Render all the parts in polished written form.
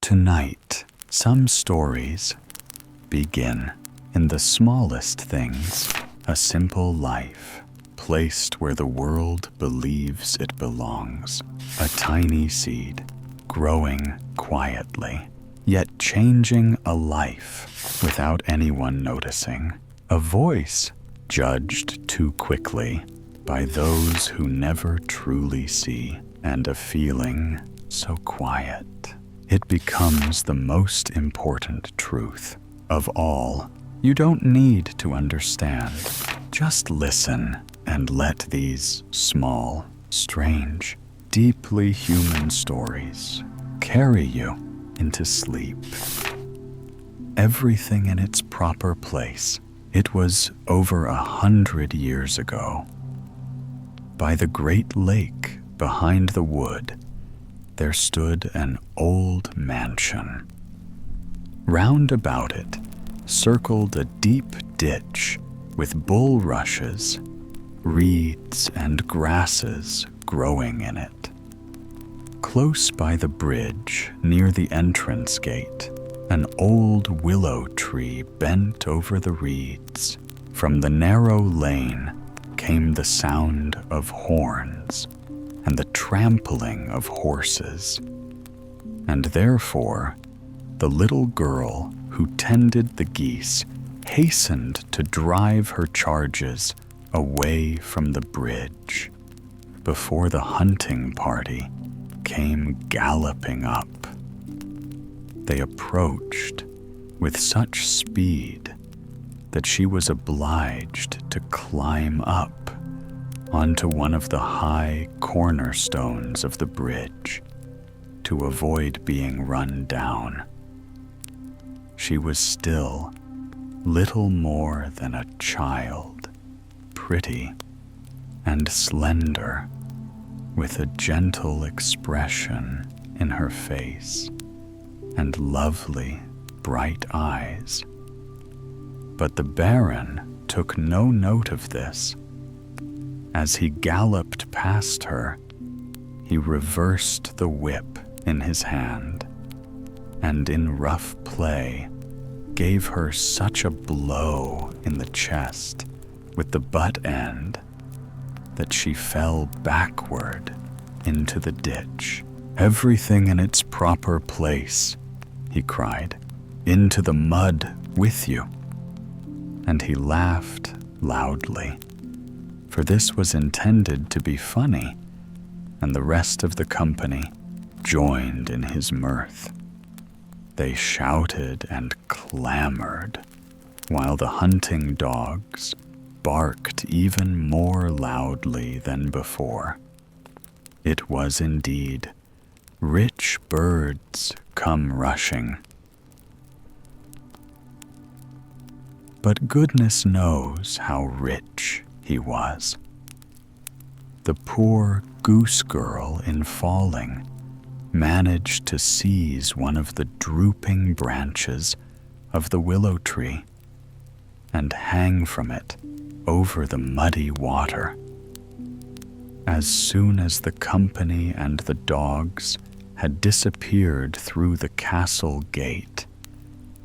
Tonight, some stories begin in the smallest things, a simple life placed where the world believes it belongs, a tiny seed growing quietly, yet changing a life without anyone noticing, a voice judged too quickly by those who never truly see, and a feeling so quiet it becomes the most important truth of all. You don't need to understand. Just listen and let these small, strange, deeply human stories carry you into sleep. Everything in its proper place. It was over 100 years ago. By the great lake behind the wood, there stood an old mansion. Round about it circled a deep ditch with bulrushes, reeds, and grasses growing in it. Close by the bridge, near the entrance gate, an old willow tree bent over the reeds. From the narrow lane came the sound of horns and the trampling of horses, and therefore the little girl who tended the geese hastened to drive her charges away from the bridge before the hunting party came galloping up. They approached with such speed that she was obliged to climb up onto one of the high cornerstones of the bridge to avoid being run down. She was still little more than a child, pretty and slender, with a gentle expression in her face and lovely, bright eyes. But the Baron took no note of this. As he galloped past her, he reversed the whip in his hand, and in rough play gave her such a blow in the chest with the butt end that she fell backward into the ditch. "Everything in its proper place," he cried. "Into the mud with you." And he laughed loudly, for this was intended to be funny, and the rest of the company joined in his mirth. They shouted and clamored, while the hunting dogs barked even more loudly than before. It was indeed rich birds come rushing. But goodness knows how rich he was. The poor goose girl, in falling, managed to seize one of the drooping branches of the willow tree and hang from it over the muddy water. As soon as the company and the dogs had disappeared through the castle gate,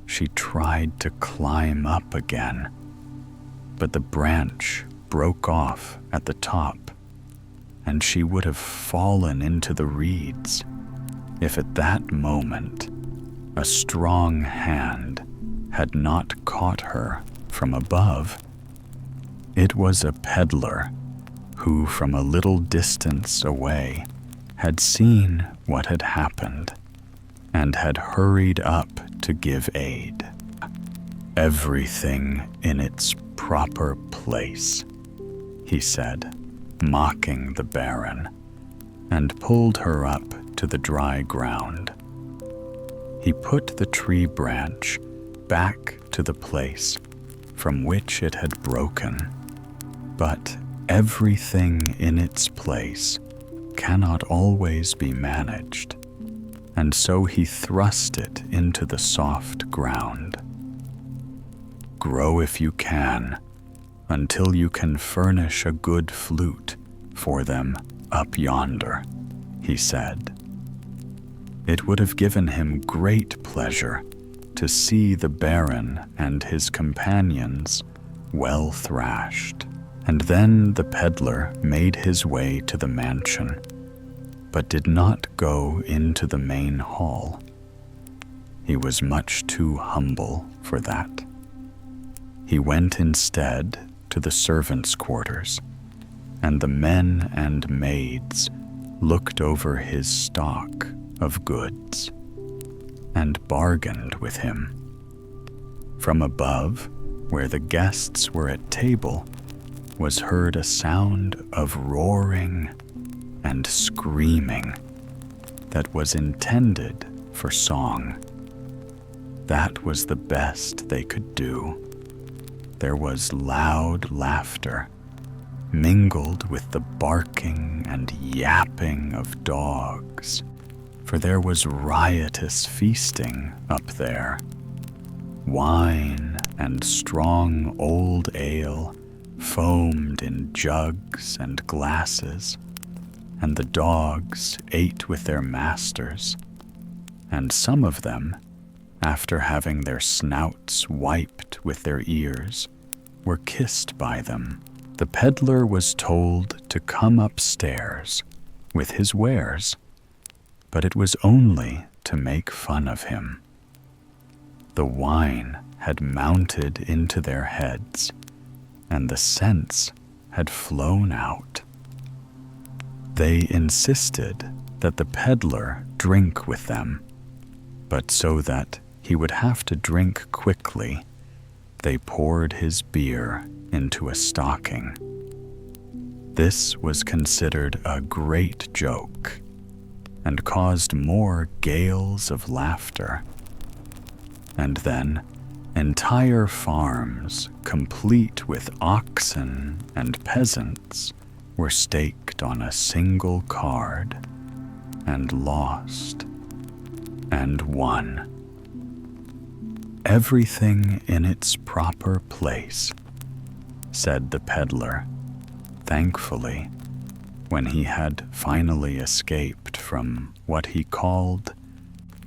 she tried to climb up again, but the branch broke off at the top, and she would have fallen into the reeds if at that moment a strong hand had not caught her from above. It was a peddler who, from a little distance away, had seen what had happened and had hurried up to give aid. "Everything in its proper place," he said, mocking the Baron, and pulled her up to the dry ground. He put the tree branch back to the place from which it had broken, but everything in its place cannot always be managed, and so he thrust it into the soft ground. "Grow if you can, until you can furnish a good flute for them up yonder," he said. It would have given him great pleasure to see the Baron and his companions well thrashed. And then the peddler made his way to the mansion, but did not go into the main hall. He was much too humble for that. He went instead to the servants' quarters, and the men and maids looked over his stock of goods and bargained with him. From above, where the guests were at table, was heard a sound of roaring and screaming that was intended for song. That was the best they could do. There was loud laughter, mingled with the barking and yapping of dogs, for there was riotous feasting up there. Wine and strong old ale foamed in jugs and glasses, and the dogs ate with their masters, and some of them, after having their snouts wiped with their ears, were kissed by them. The peddler was told to come upstairs with his wares, but it was only to make fun of him. The wine had mounted into their heads, and the sense had flown out. They insisted that the peddler drink with them, but so that he would have to drink quickly, they poured his beer into a stocking. This was considered a great joke, and caused more gales of laughter. And then entire farms, complete with oxen and peasants, were staked on a single card, and lost, and won. Everything in its proper place, said the peddler, thankfully, when he had finally escaped from what he called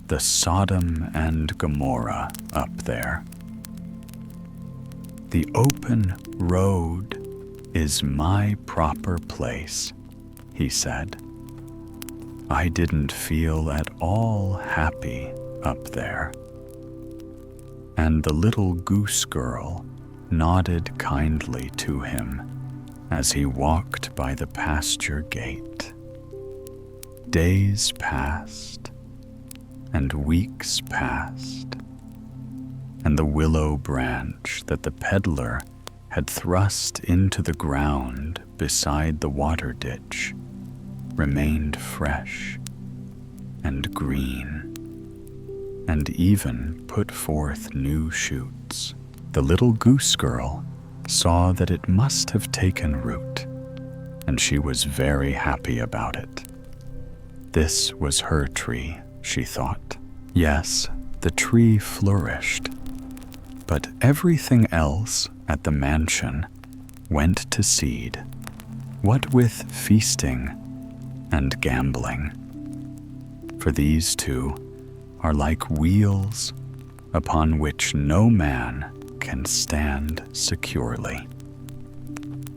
the Sodom and Gomorrah up there. The open road is my proper place, he said. I didn't feel at all happy up there. And the little goose girl nodded kindly to him as he walked by the pasture gate. Days passed, and weeks passed, and the willow branch that the peddler had thrust into the ground beside the water ditch remained fresh and green, and even put forth new shoots. The little goose girl saw that it must have taken root, and she was very happy about it. This was her tree, she thought. Yes, the tree flourished, but everything else at the mansion went to seed, what with feasting and gambling. For these two are like wheels upon which no man can stand securely.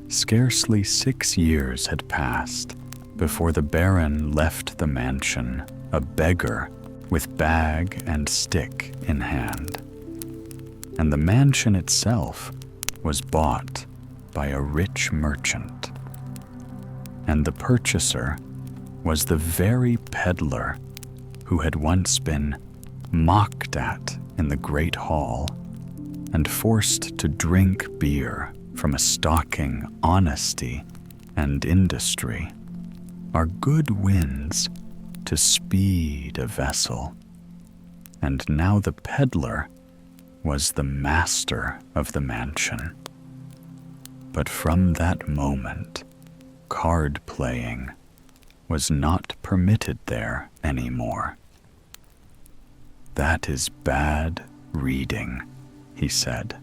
Scarcely 6 years had passed before the Baron left the mansion, a beggar with bag and stick in hand, and the mansion itself was bought by a rich merchant, and the purchaser was the very peddler who had once been mocked at in the great hall and forced to drink beer from a stocking honesty and industry, are good winds to speed a vessel. And now the peddler was the master of the mansion. But from that moment, card playing was not permitted there anymore. That is bad reading, he said.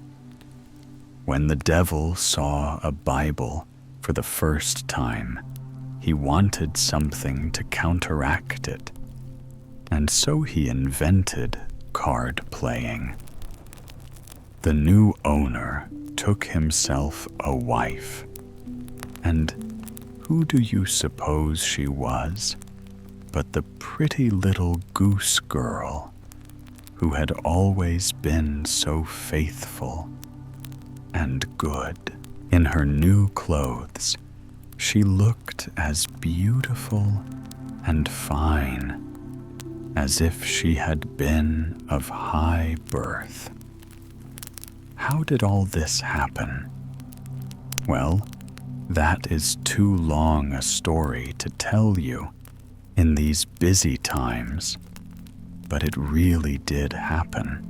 When the devil saw a Bible for the first time, he wanted something to counteract it, and so he invented card playing. The new owner took himself a wife, and who do you suppose she was but the pretty little goose girl who had always been so faithful and good? In her new clothes, she looked as beautiful and fine as if she had been of high birth. How did all this happen? Well, that is too long a story to tell you in these busy times, but it really did happen.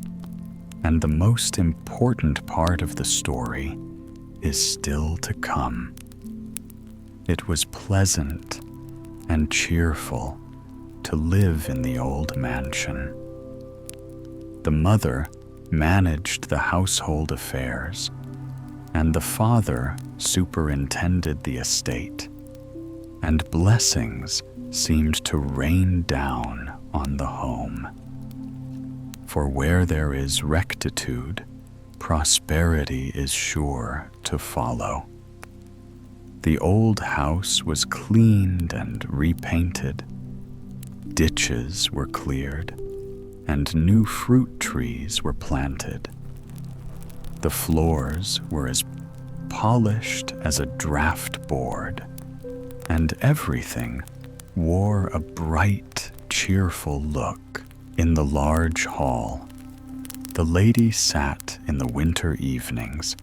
And the most important part of the story is still to come. It was pleasant and cheerful to live in the old mansion. The mother managed the household affairs, and the father superintended the estate, and blessings seemed to rain down on the home. For where there is rectitude, prosperity is sure to follow. The old house was cleaned and repainted. Ditches were cleared, and new fruit trees were planted. The floors were as polished as a draft board, and everything wore a bright, cheerful look. In the large hall, the lady sat in the winter evenings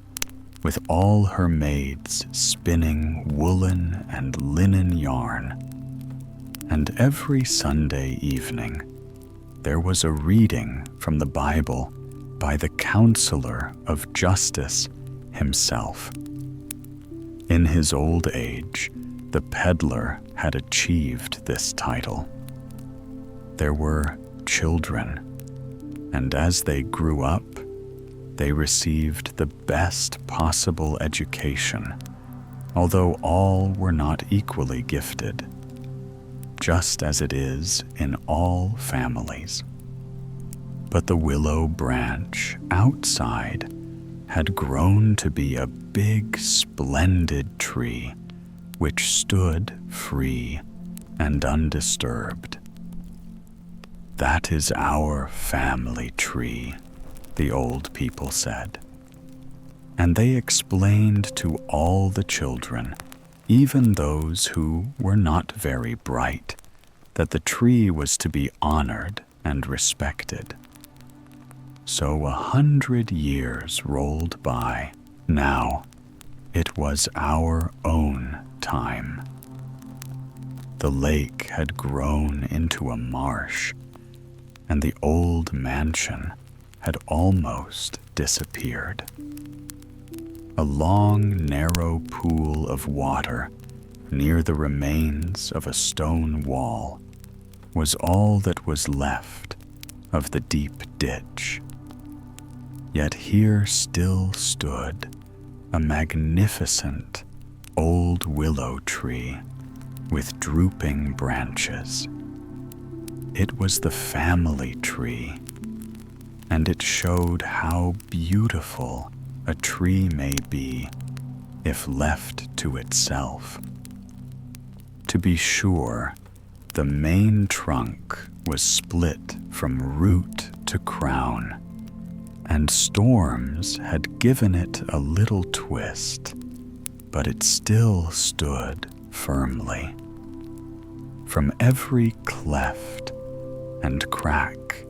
with all her maids spinning woolen and linen yarn, and every Sunday evening there was a reading from the Bible by the counselor of justice himself. In his old age, the peddler had achieved this title. There were children, and as they grew up, they received the best possible education, although all were not equally gifted, just as it is in all families. But the willow branch outside had grown to be a big, splendid tree which stood free and undisturbed. "That is our family tree," the old people said. And they explained to all the children, even those who were not very bright, that the tree was to be honored and respected. So 100 years rolled by. Now it was our own time. The lake had grown into a marsh, and the old mansion had almost disappeared. A long, narrow pool of water near the remains of a stone wall was all that was left of the deep ditch. Yet here still stood a magnificent old willow tree with drooping branches. It was the family tree, and it showed how beautiful a tree may be if left to itself. To be sure, the main trunk was split from root to crown, and storms had given it a little twist, but it still stood firmly. From every cleft and crack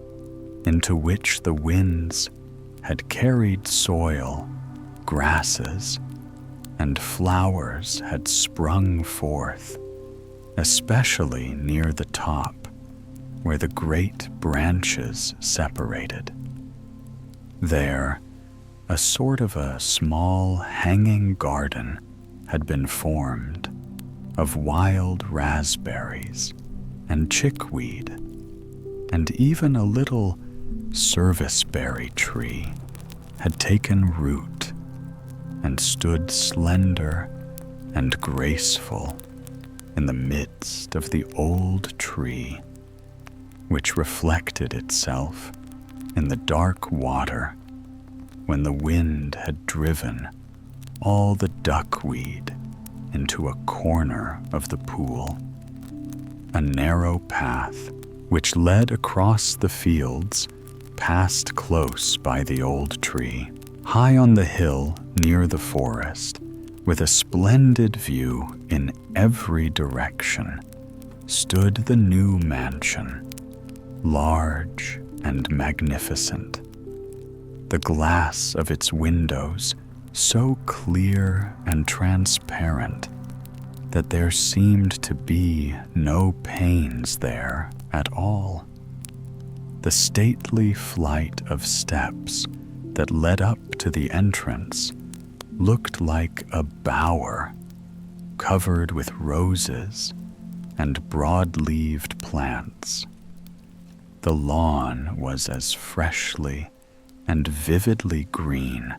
into which the winds had carried soil, grasses, and flowers had sprung forth, especially near the top, where the great branches separated. There, a sort of a small hanging garden had been formed of wild raspberries and chickweed, and even a little serviceberry tree had taken root and stood slender and graceful in the midst of the old tree, which reflected itself in the dark water when the wind had driven all the duckweed into a corner of the pool. A narrow path which led across the fields passed close by the old tree. High on the hill near the forest, with a splendid view in every direction, stood the new mansion, large and magnificent. The glass of its windows so clear and transparent that there seemed to be no panes there at all. The stately flight of steps that led up to the entrance looked like a bower covered with roses and broad-leaved plants. The lawn was as freshly and vividly green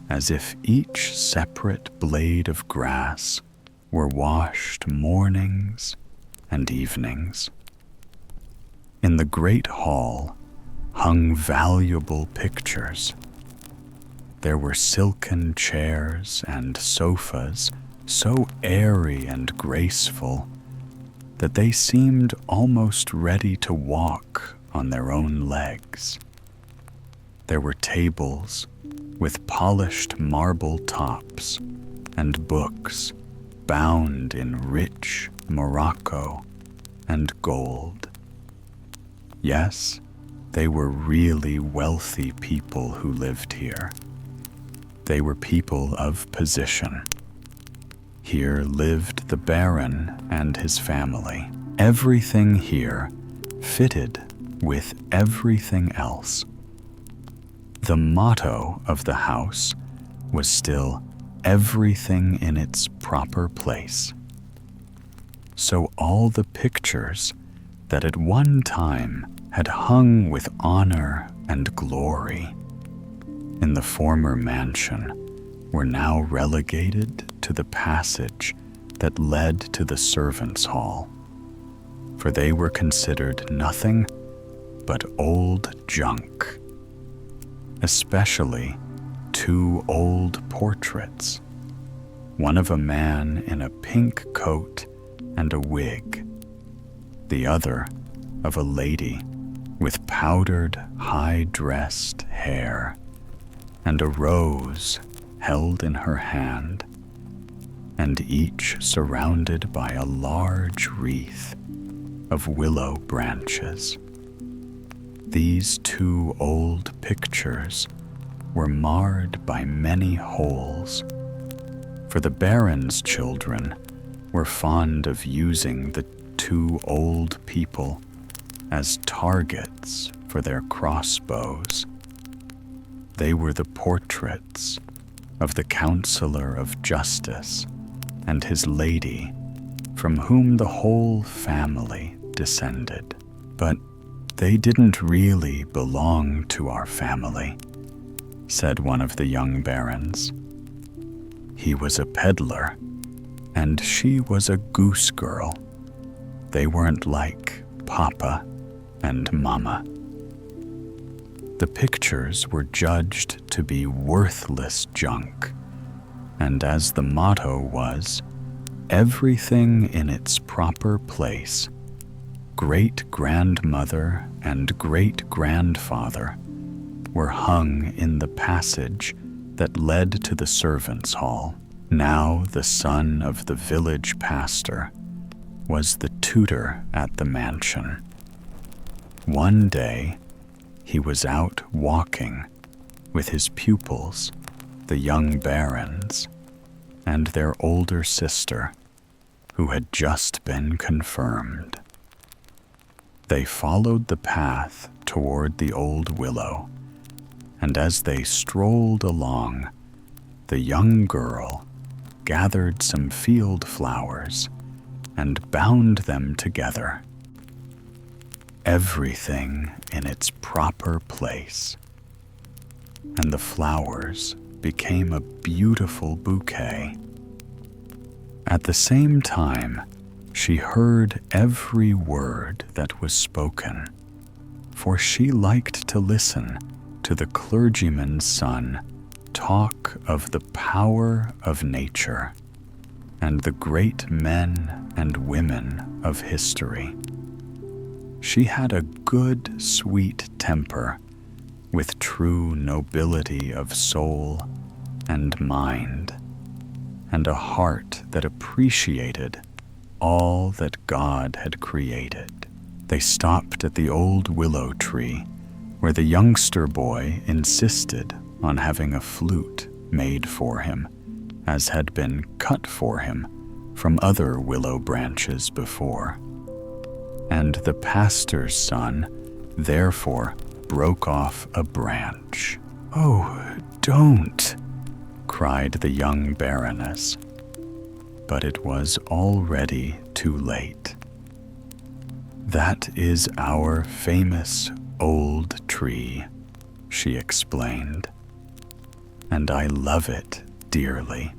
as if each separate blade of grass were washed mornings and evenings. In the great hall hung valuable pictures. There were silken chairs and sofas so airy and graceful that they seemed almost ready to walk on their own legs. There were tables with polished marble tops and books bound in rich morocco and gold. Yes, they were really wealthy people who lived here. They were people of position. Here lived the Baron and his family. Everything here fitted with everything else. The motto of the house was still everything in its proper place. So all the pictures that at one time had hung with honor and glory in the former mansion were now relegated to the passage that led to the servants' hall, for they were considered nothing but old junk, especially two old portraits, one of a man in a pink coat and a wig, the other of a lady with powdered, high-dressed hair and a rose held in her hand, and each surrounded by a large wreath of willow branches. These two old pictures were marred by many holes, for the Baron's children were fond of using the two old people as targets for their crossbows. They were the portraits of the Counselor of Justice and his lady, from whom the whole family descended. But they didn't really belong to our family, said one of the young barons. He was a peddler, and she was a goose girl. They weren't like Papa and Mama. The pictures were judged to be worthless junk, and as the motto was, everything in its proper place, great-grandmother and great-grandfather were hung in the passage that led to the servants' hall. Now the son of the village pastor was the tutor at the mansion. One day, he was out walking with his pupils, the young barons, and their older sister, who had just been confirmed. They followed the path toward the old willow, and as they strolled along, the young girl gathered some field flowers and bound them together. Everything in its proper place, and the flowers became a beautiful bouquet. At the same time, she heard every word that was spoken. for she liked to listen to the clergyman's son talk of the power of nature and the great men and women of history. She had a good, sweet temper with true nobility of soul and mind, and a heart that appreciated all that God had created. They stopped at the old willow tree, where the youngster boy insisted on having a flute made for him, as had been cut for him from other willow branches before. And the pastor's son therefore broke off a branch. "Oh, don't!" cried the young baroness. But it was already too late. "That is our famous old tree," she explained, "and I love it dearly.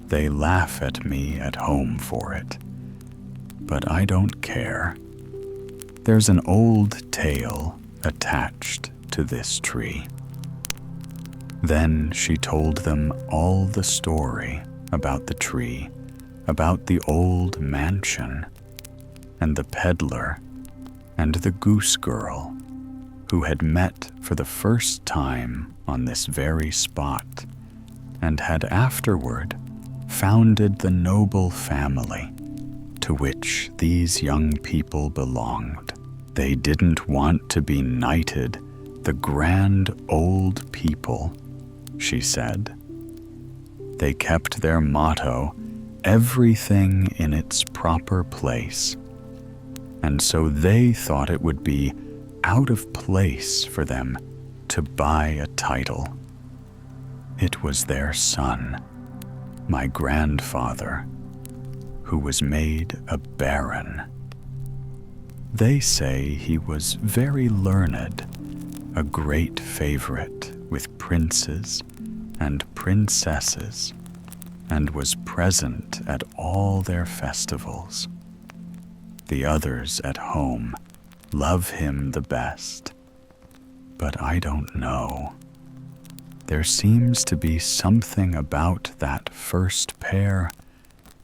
They laugh at me at home for it, but I don't care. There's an old tale attached to this tree." Then she told them all the story about the tree, about the old mansion, and the peddler, and the goose girl, who had met for the first time on this very spot, and had afterward founded the noble family to which these young people belonged. They didn't want to be knighted the grand old people, she said. They kept their motto, everything in its proper place, and so they thought it would be out of place for them to buy a title. It was their son, my grandfather, who was made a baron. They say he was very learned, a great favorite with princes and princesses, and was present at all their festivals. The others at home love him the best, but I don't know. There seems to be something about that first pair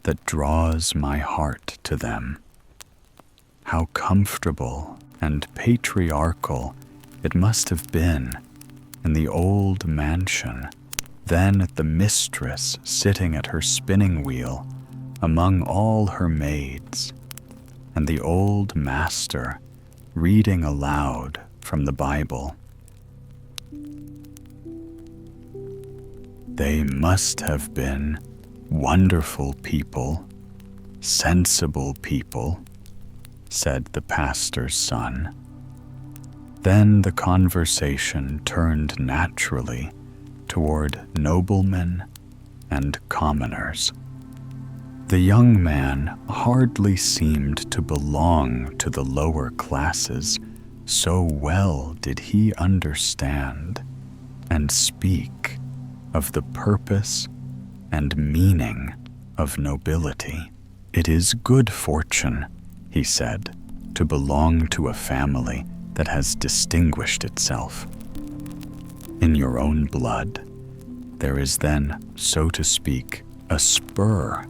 that draws my heart to them. How comfortable and patriarchal it must have been in the old mansion, then the mistress sitting at her spinning wheel among all her maids, and the old master reading aloud from the Bible. They must have been wonderful people, sensible people, said the pastor's son. Then the conversation turned naturally toward noblemen and commoners. The young man hardly seemed to belong to the lower classes, so well did he understand and speak of the purpose and meaning of nobility. It is good fortune, he said, to belong to a family that has distinguished itself. In your own blood, there is then, so to speak, a spur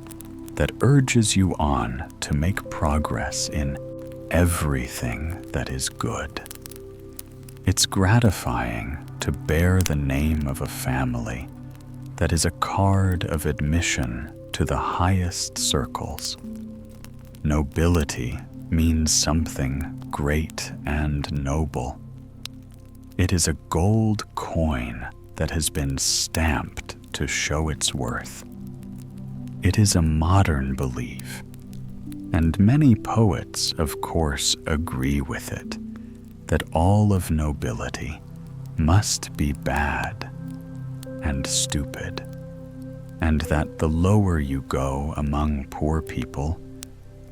that urges you on to make progress in everything that is good. It's gratifying to bear the name of a family that is a card of admission to the highest circles. Nobility means something great and noble. It is a gold coin that has been stamped to show its worth. It is a modern belief, and many poets, of course, agree with it, that all of nobility must be bad and stupid, and that the lower you go among poor people,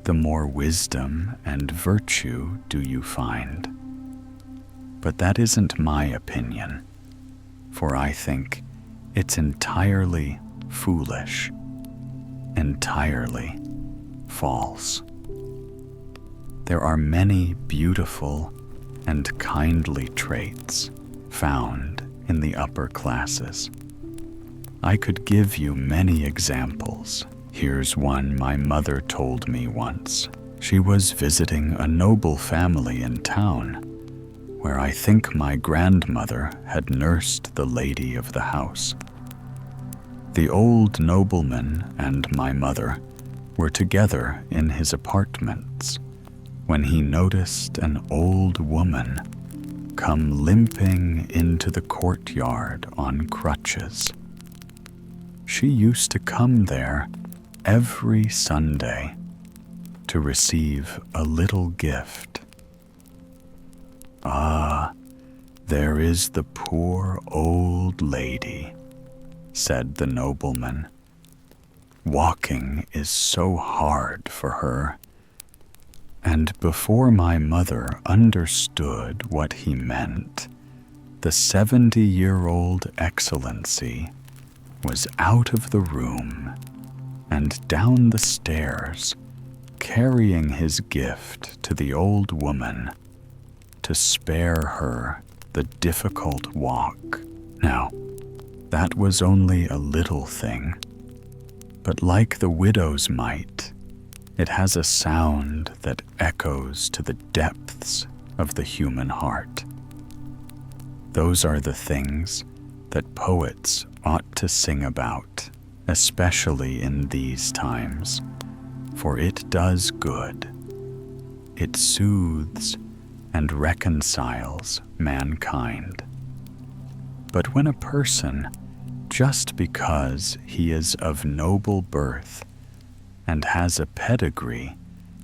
the more wisdom and virtue do you find. But that isn't my opinion, for I think it's entirely foolish, entirely false. There are many beautiful and kindly traits found in the upper classes. I could give you many examples. Here's one my mother told me once. She was visiting a noble family in town, where I think my grandmother had nursed the lady of the house. The old nobleman and my mother were together in his apartments when he noticed an old woman come limping into the courtyard on crutches. She used to come there every Sunday to receive a little gift. "Ah, there is the poor old lady," said the nobleman. "Walking is so hard for her." And before my mother understood what he meant, the 70-year-old Excellency was out of the room and down the stairs, carrying his gift to the old woman to spare her the difficult walk. Now, that was only a little thing, but like the widow's mite, it has a sound that echoes to the depths of the human heart. Those are the things that poets ought to sing about, especially in these times, for it does good. It soothes and reconciles mankind. But when a person, just because he is of noble birth and has a pedigree,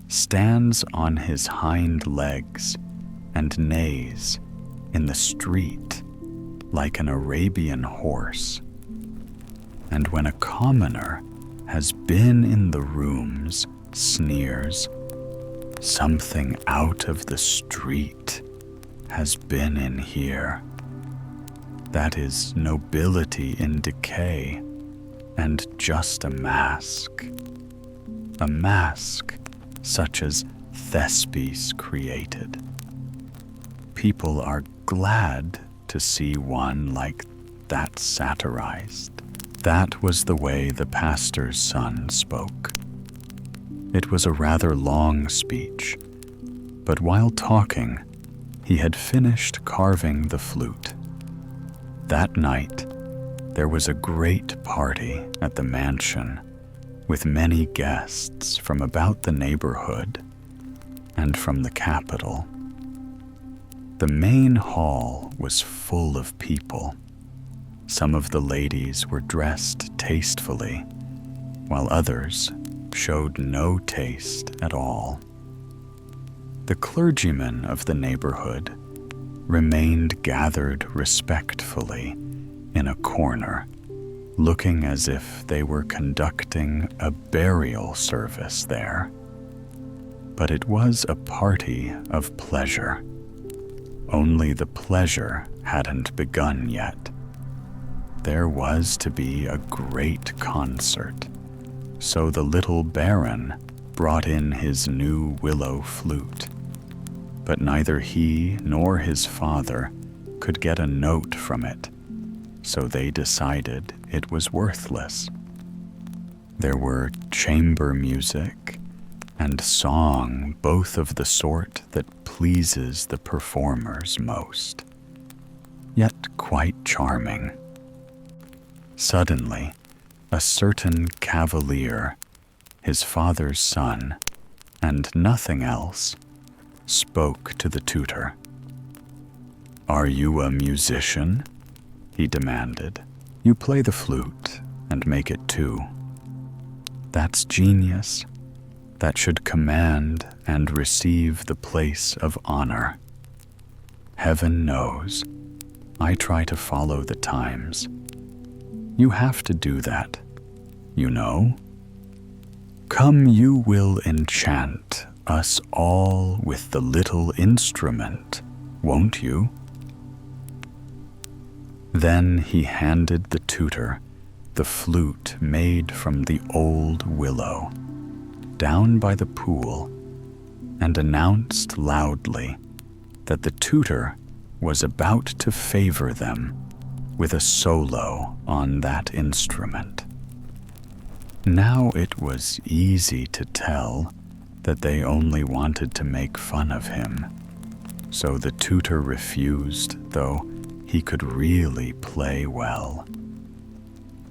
stands on his hind legs and neighs in the street like an Arabian horse, and when a commoner has been in the rooms, sneers, "Something out of the street has been in here," that is nobility in decay and just a mask such as Thespis created. People are glad to see one like that satirized. That was the way the pastor's son spoke. It was a rather long speech, but while talking, he had finished carving the flute. That night, there was a great party at the mansion with many guests from about the neighborhood and from the capital. The main hall was full of people. Some of the ladies were dressed tastefully, while others showed no taste at all. The clergymen of the neighborhood remained gathered respectfully in a corner, looking as if they were conducting a burial service there. But it was a party of pleasure. Only the pleasure hadn't begun yet. There was to be a great concert, so the little baron brought in his new willow flute. But neither he nor his father could get a note from it, so they decided it was worthless. There were chamber music and song, both of the sort that pleases the performers most, yet quite charming. Suddenly, a certain cavalier, his father's son, and nothing else, spoke to the tutor. "Are you a musician?" he demanded. "You play the flute and make it too. That's genius. That should command and receive the place of honor. Heaven knows, I try to follow the times. You have to do that, you know. Come, you will enchant us all with the little instrument, won't you?" Then he handed the tutor the flute made from the old willow, down by the pool, and announced loudly that the tutor was about to favor them with a solo on that instrument. Now it was easy to tell that they only wanted to make fun of him, so the tutor refused, though he could really play well.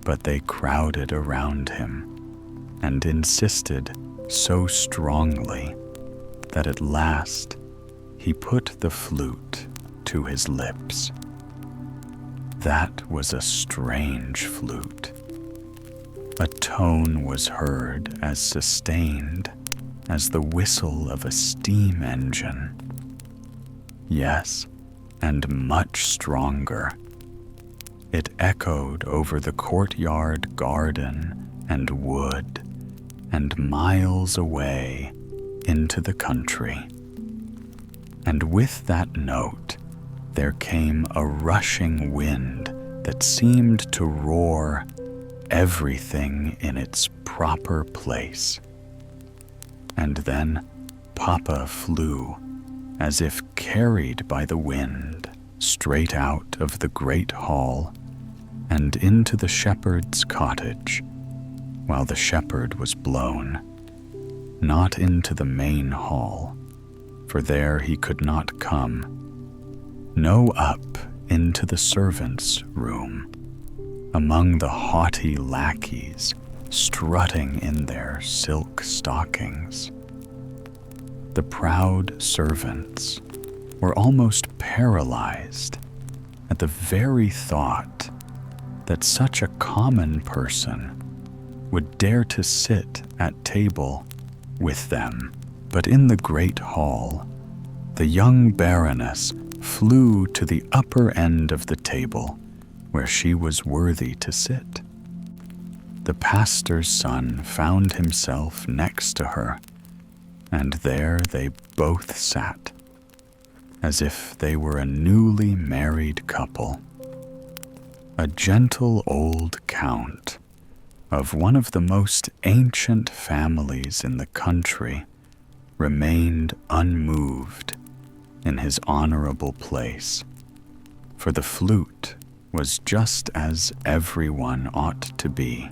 But they crowded around him and insisted so strongly that at last he put the flute to his lips. That was a strange flute. A tone was heard as sustained as the whistle of a steam engine. Yes, and much stronger. It echoed over the courtyard garden and wood and miles away into the country. And with that note, there came a rushing wind that seemed to roar everything in its proper place. And then Papa flew, as if carried by the wind, straight out of the great hall and into the shepherd's cottage, while the shepherd was blown, not into the main hall, for there he could not come, no up into the servants' room, among the haughty lackeys strutting in their silk stockings. The proud servants were almost paralyzed at the very thought that such a common person would dare to sit at table with them. But in the great hall, the young baroness flew to the upper end of the table where she was worthy to sit. The pastor's son found himself next to her, and there they both sat, as if they were a newly married couple. A gentle old count of one of the most ancient families in the country remained unmoved in his honorable place, for the flute was just as everyone ought to be.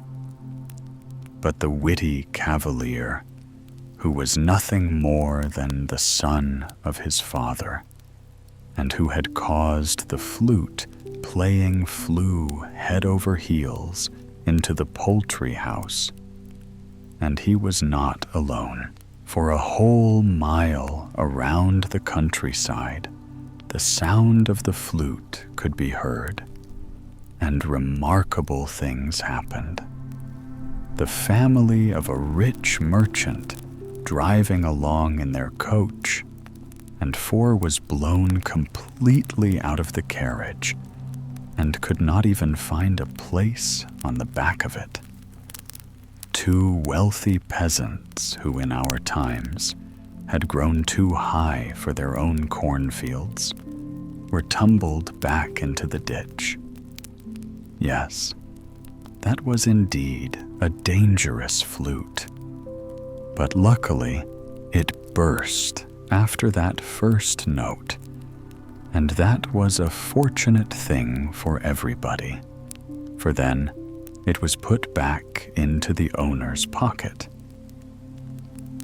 But the witty cavalier, who was nothing more than the son of his father, and who had caused the flute playing flew head over heels into the poultry house. And he was not alone. For a whole mile around the countryside, the sound of the flute could be heard, and remarkable things happened. The family of a rich merchant driving along in their coach, and four was blown completely out of the carriage and could not even find a place on the back of it. Two wealthy peasants who in our times had grown too high for their own cornfields were tumbled back into the ditch. Yes, that was indeed a dangerous flute, but luckily it burst after that first note, and that was a fortunate thing for everybody, for then it was put back into the owner's pocket.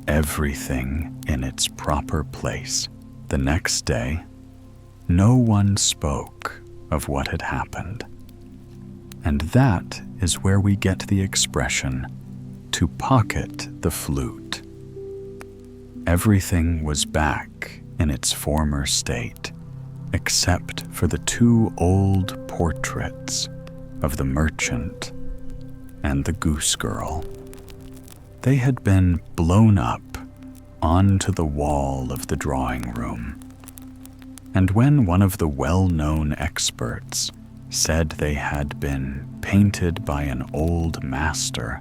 Everything in its proper place. The next day, no one spoke of what had happened. And that is where we get the expression, to pocket the flute. Everything was back in its former state, except for the two old portraits of the merchant and the goose girl. They had been blown up onto the wall of the drawing room, and when one of the well-known experts said they had been painted by an old master,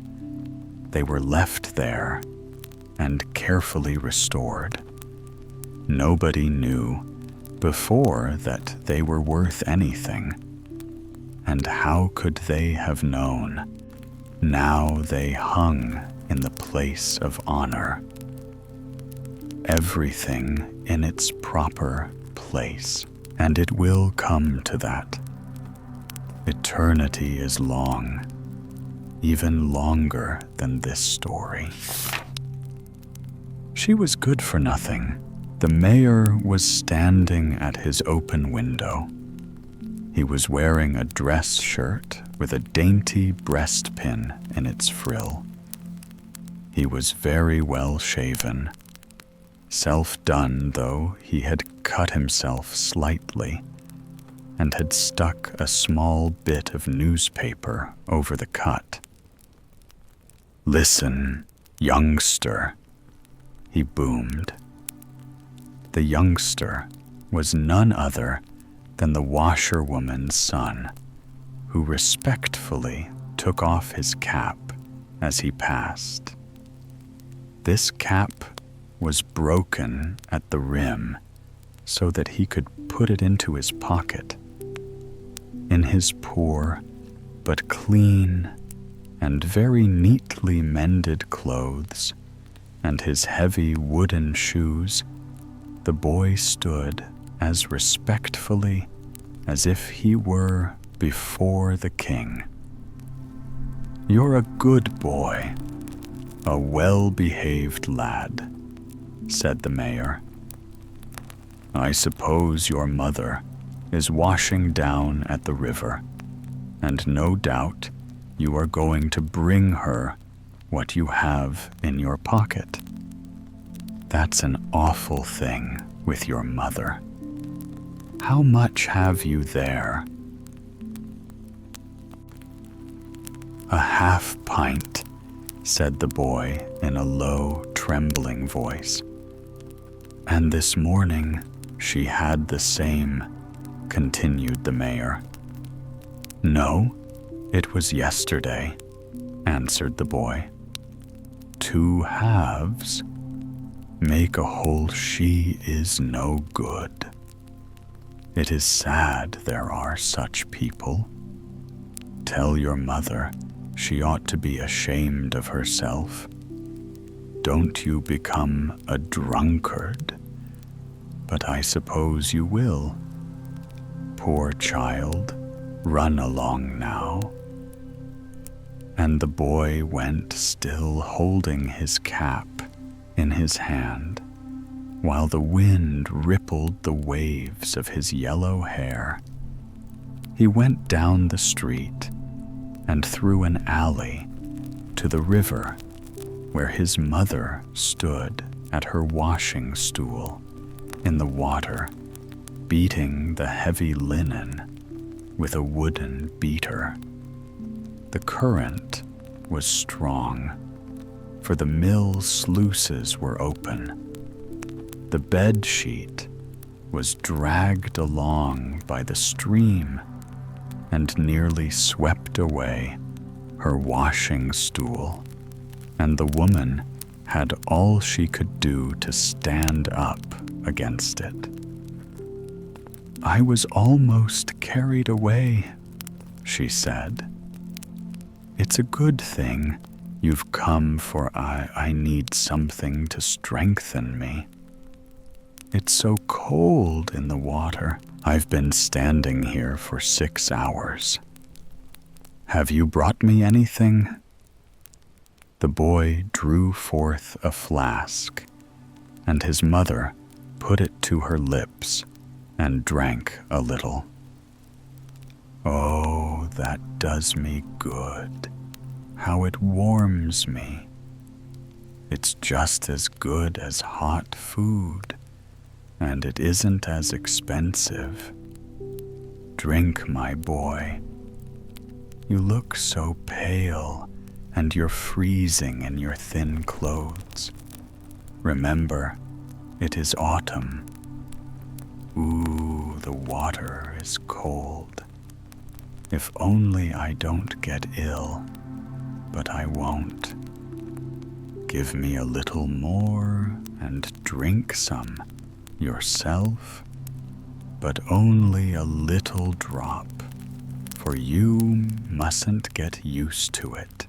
they were left there and carefully restored. Nobody knew before that they were worth anything, and how could they have known? Now they hung in the place of honor. Everything in its proper place. place, and it will come to that. Eternity is long, even longer than this story. She was good for nothing. The mayor was standing at his open window. He was wearing a dress shirt with a dainty breastpin in its frill. He was very well shaven. Self-done, though, he had cut himself slightly and had stuck a small bit of newspaper over the cut. "Listen, youngster," he boomed. The youngster was none other than the washerwoman's son, who respectfully took off his cap as he passed. This cap was broken at the rim so that he could put it into his pocket. In his poor but clean and very neatly mended clothes and his heavy wooden shoes, the boy stood as respectfully as if he were before the king. "You're a good boy, a well-behaved lad," said the mayor. "I suppose your mother is washing down at the river, and no doubt you are going to bring her what you have in your pocket. That's an awful thing with your mother. How much have you there?" "A half pint," said the boy in a low, trembling voice. "And this morning she had the same," continued the mayor. "No, it was yesterday," answered the boy. "Two halves make a whole. She is no good. It is sad there are such people. Tell your mother she ought to be ashamed of herself. Don't you become a drunkard, but I suppose you will. Poor child, run along now." And the boy went, still holding his cap in his hand, while the wind rippled the waves of his yellow hair. He went down the street and through an alley to the river, where his mother stood at her washing stool in the water, beating the heavy linen with a wooden beater. The current was strong, for the mill sluices were open. The bed sheet was dragged along by the stream and nearly swept away her washing stool, and the woman had all she could do to stand up against it. "I was almost carried away," she said. "It's a good thing you've come, for I need something to strengthen me. It's so cold in the water. I've been standing here for 6 hours. Have you brought me anything?" The boy drew forth a flask, and his mother put it to her lips and drank a little. "Oh, that does me good. How it warms me. It's just as good as hot food, and it isn't as expensive. Drink, my boy. You look so pale, and you're freezing in your thin clothes. Remember, it is autumn. Ooh, the water is cold. If only I don't get ill, but I won't. Give me a little more and drink some yourself, but only a little drop, for you mustn't get used to it,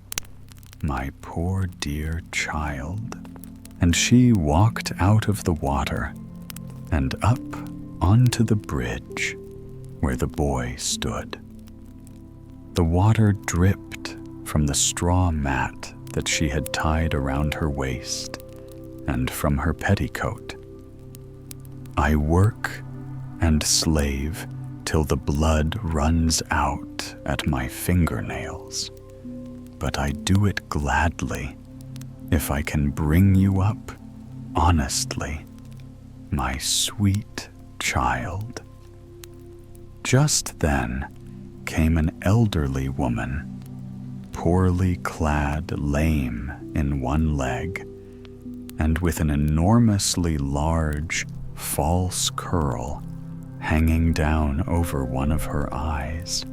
my poor dear child." And she walked out of the water and up onto the bridge where the boy stood. The water dripped from the straw mat that she had tied around her waist and from her petticoat. I work and slave till the blood runs out at my fingernails, but I do it gladly if I can bring you up honestly, my sweet child. Just then came an elderly woman, poorly clad, lame in one leg, and with an enormously large false curl hanging down over one of her eyes,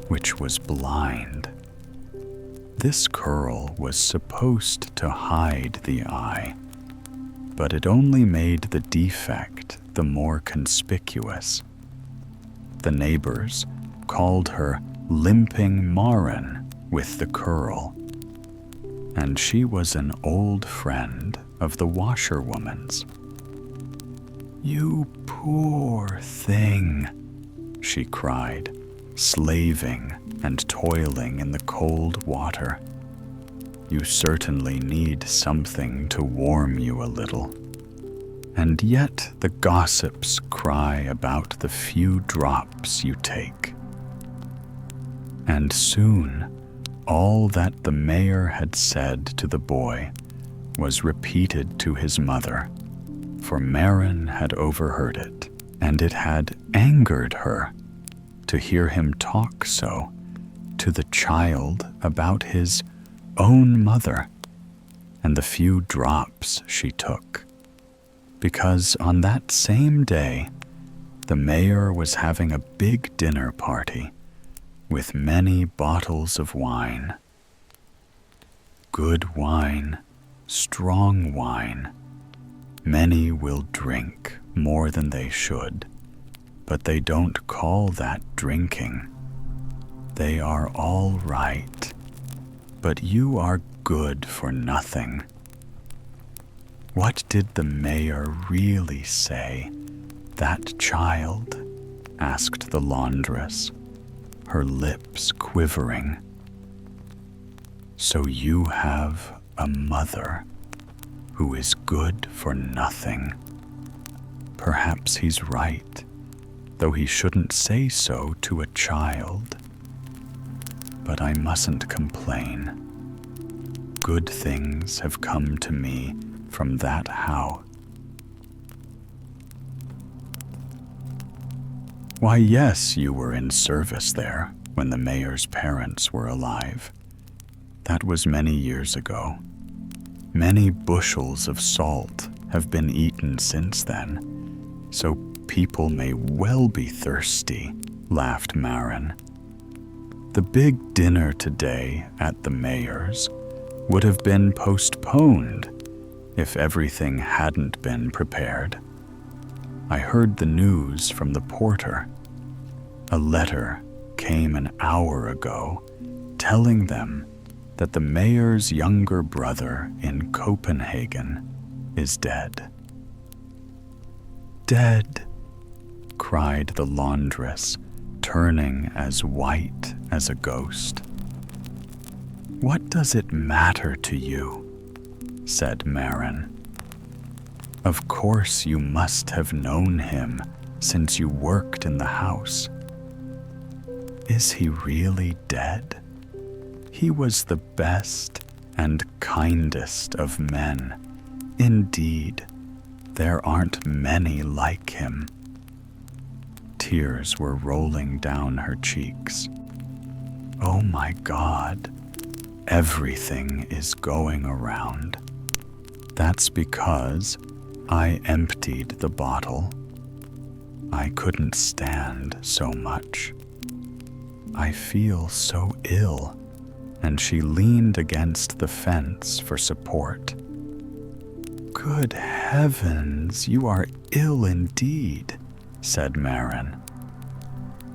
which was blind. This curl was supposed to hide the eye, but it only made the defect the more conspicuous. The neighbors called her Limping Maren with the curl, and she was an old friend of the washerwoman's. "You poor thing," she cried, slaving and toiling in the cold water. "You certainly need something to warm you a little. And yet the gossips cry about the few drops you take." And soon all that the mayor had said to the boy was repeated to his mother, for Maren had overheard it, and it had angered her to hear him talk so to the child about his own mother and the few drops she took, because on that same day the mayor was having a big dinner party with many bottles of wine. Good wine, strong wine. Many will drink more than they should, but they don't call that drinking. They are all right, but you are good for nothing. What did the mayor really say, that child? Asked the laundress, her lips quivering. So you have a mother who is good for nothing. Perhaps he's right, though he shouldn't say so to a child. But I mustn't complain. Good things have come to me from that house. Why, yes, you were in service there when the mayor's parents were alive. That was many years ago. Many bushels of salt have been eaten since then, so people may well be thirsty, laughed Maren. The big dinner today at the mayor's would have been postponed if everything hadn't been prepared. I heard the news from the porter. A letter came an hour ago telling them that the mayor's younger brother in Copenhagen is dead. Dead, cried the laundress, turning as white as a ghost. What does it matter to you? Said Maren. Of course you must have known him since you worked in the house. Is he really dead? He was the best and kindest of men. Indeed, there aren't many like him. Tears were rolling down her cheeks. Oh my God, everything is going around. That's because I emptied the bottle. I couldn't stand so much. I feel so ill. And she leaned against the fence for support. Good heavens, you are ill indeed, said Maren.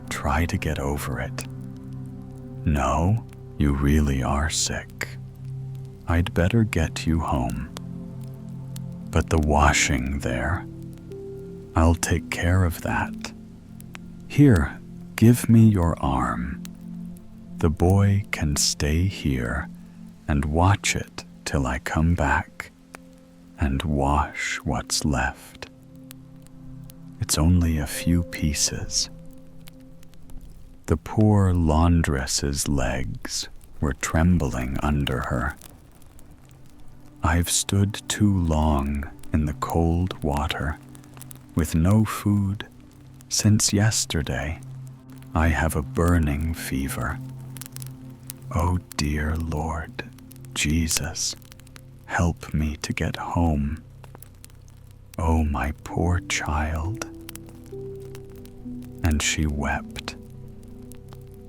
Try to get over it. No, you really are sick. I'd better get you home. But the washing there, I'll take care of that. Here, give me your arm. The boy can stay here and watch it till I come back and wash what's left. It's only a few pieces. The poor laundress's legs were trembling under her. I've stood too long in the cold water with no food since yesterday. I have a burning fever. Oh dear Lord Jesus, help me to get home. Oh, my poor child. And she wept.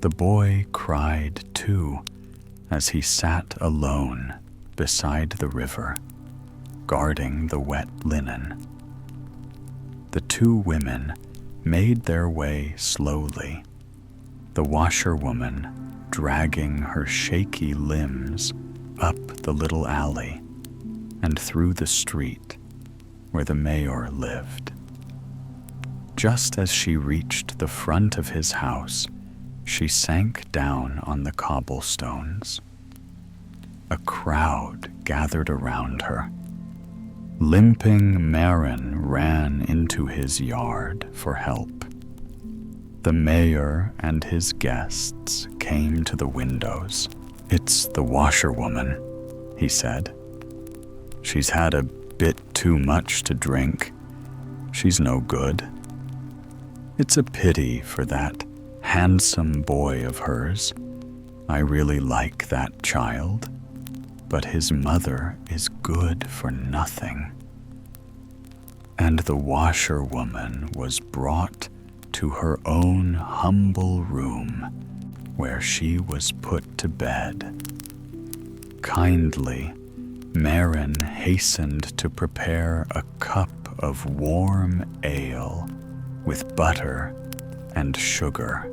The boy cried too as he sat alone beside the river, guarding the wet linen. The two women made their way slowly, the washerwoman dragging her shaky limbs up the little alley and through the street where the mayor lived. Just as she reached the front of his house, she sank down on the cobblestones. A crowd gathered around her. Limping Marin ran into his yard for help. The mayor and his guests came to the windows. "It's the washerwoman," he said. "She's had a bit too much to drink. She's no good. It's a pity for that handsome boy of hers. I really like that child, but his mother is good for nothing." And the washerwoman was brought to her own humble room, where she was put to bed. Kindly, Marin hastened to prepare a cup of warm ale with butter and sugar.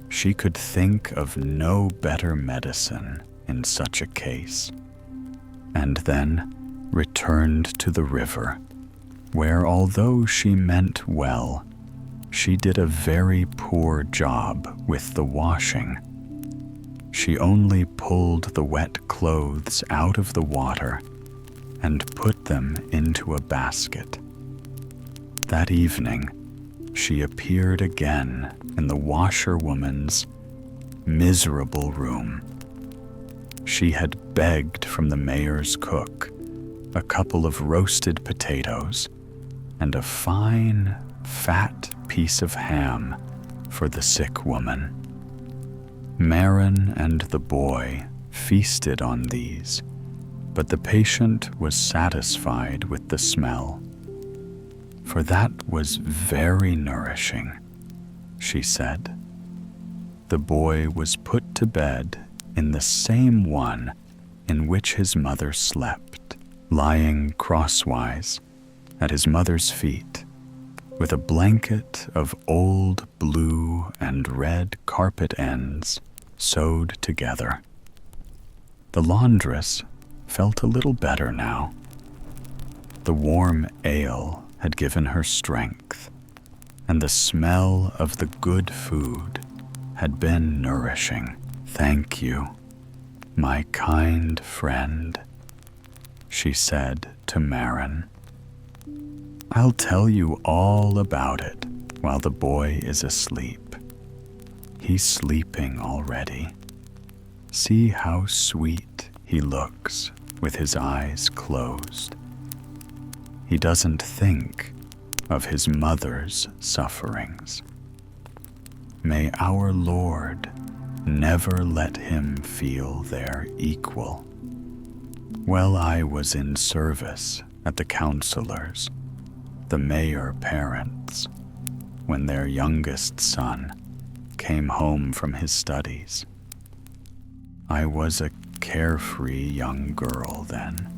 She could think of no better medicine in such a case, and then returned to the river, where, although she meant well, she did a very poor job with the washing. She only pulled the wet clothes out of the water and put them into a basket. That evening, she appeared again in the washerwoman's miserable room. She had begged from the mayor's cook a couple of roasted potatoes and a fine, fat piece of ham for the sick woman. Marin and the boy feasted on these, but the patient was satisfied with the smell. For that was very nourishing, she said. The boy was put to bed in the same one in which his mother slept, lying crosswise at his mother's feet, with a blanket of old blue and red carpet ends sewed together. The laundress felt a little better now. The warm ale had given her strength, and the smell of the good food had been nourishing. "Thank you, my kind friend," she said to Marin. "I'll tell you all about it while the boy is asleep. He's sleeping already. See how sweet he looks with his eyes closed. He doesn't think of his mother's sufferings. May our Lord never let him feel their equal. While I was in service at the counselors, the mayor parents, when their youngest son came home from his studies. I was a carefree young girl then,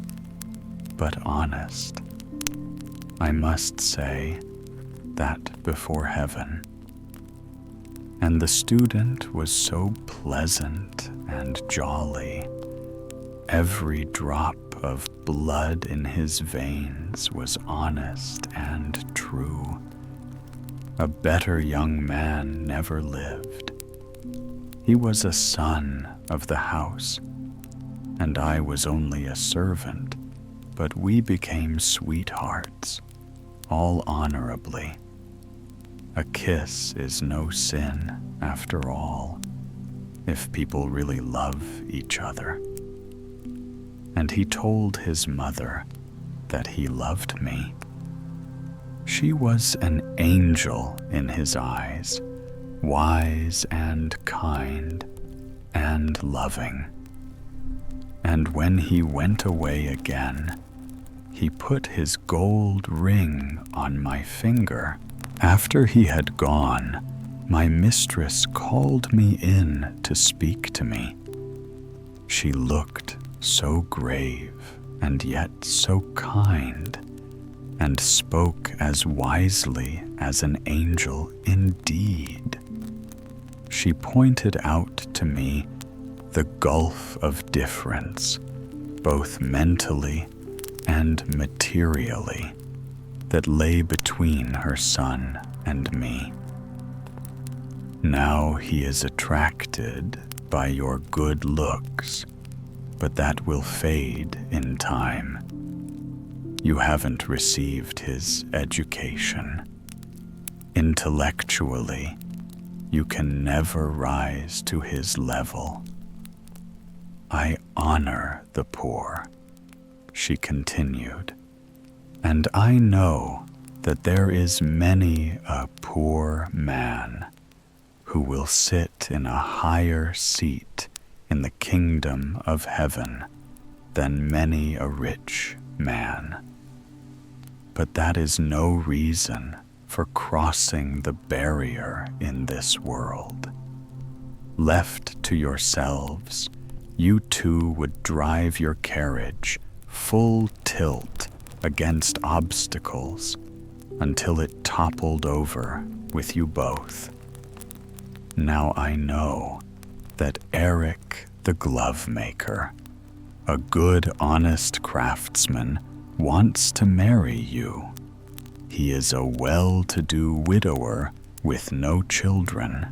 but honest. I must say that before heaven. And the student was so pleasant and jolly. Every drop of blood in his veins was honest and true. A better young man never lived. He was a son of the house, and I was only a servant, but we became sweethearts, all honorably. A kiss is no sin, after all, if people really love each other. And he told his mother that he loved me. She was an angel in his eyes, wise and kind and loving. And when he went away again, he put his gold ring on my finger. After he had gone, my mistress called me in to speak to me. She looked so grave and yet so kind, and spoke as wisely as an angel indeed. She pointed out to me the gulf of difference, both mentally and materially, that lay between her son and me. Now he is attracted by your good looks, but that will fade in time. You haven't received his education. Intellectually, you can never rise to his level. I honor the poor, she continued, and I know that there is many a poor man who will sit in a higher seat in the kingdom of heaven than many a rich man. But that is no reason for crossing the barrier in this world. Left to yourselves, you two would drive your carriage full tilt against obstacles until it toppled over with you both. Now I know that Eric the glove maker, a good honest craftsman, wants to marry you. He is a well-to-do widower with no children.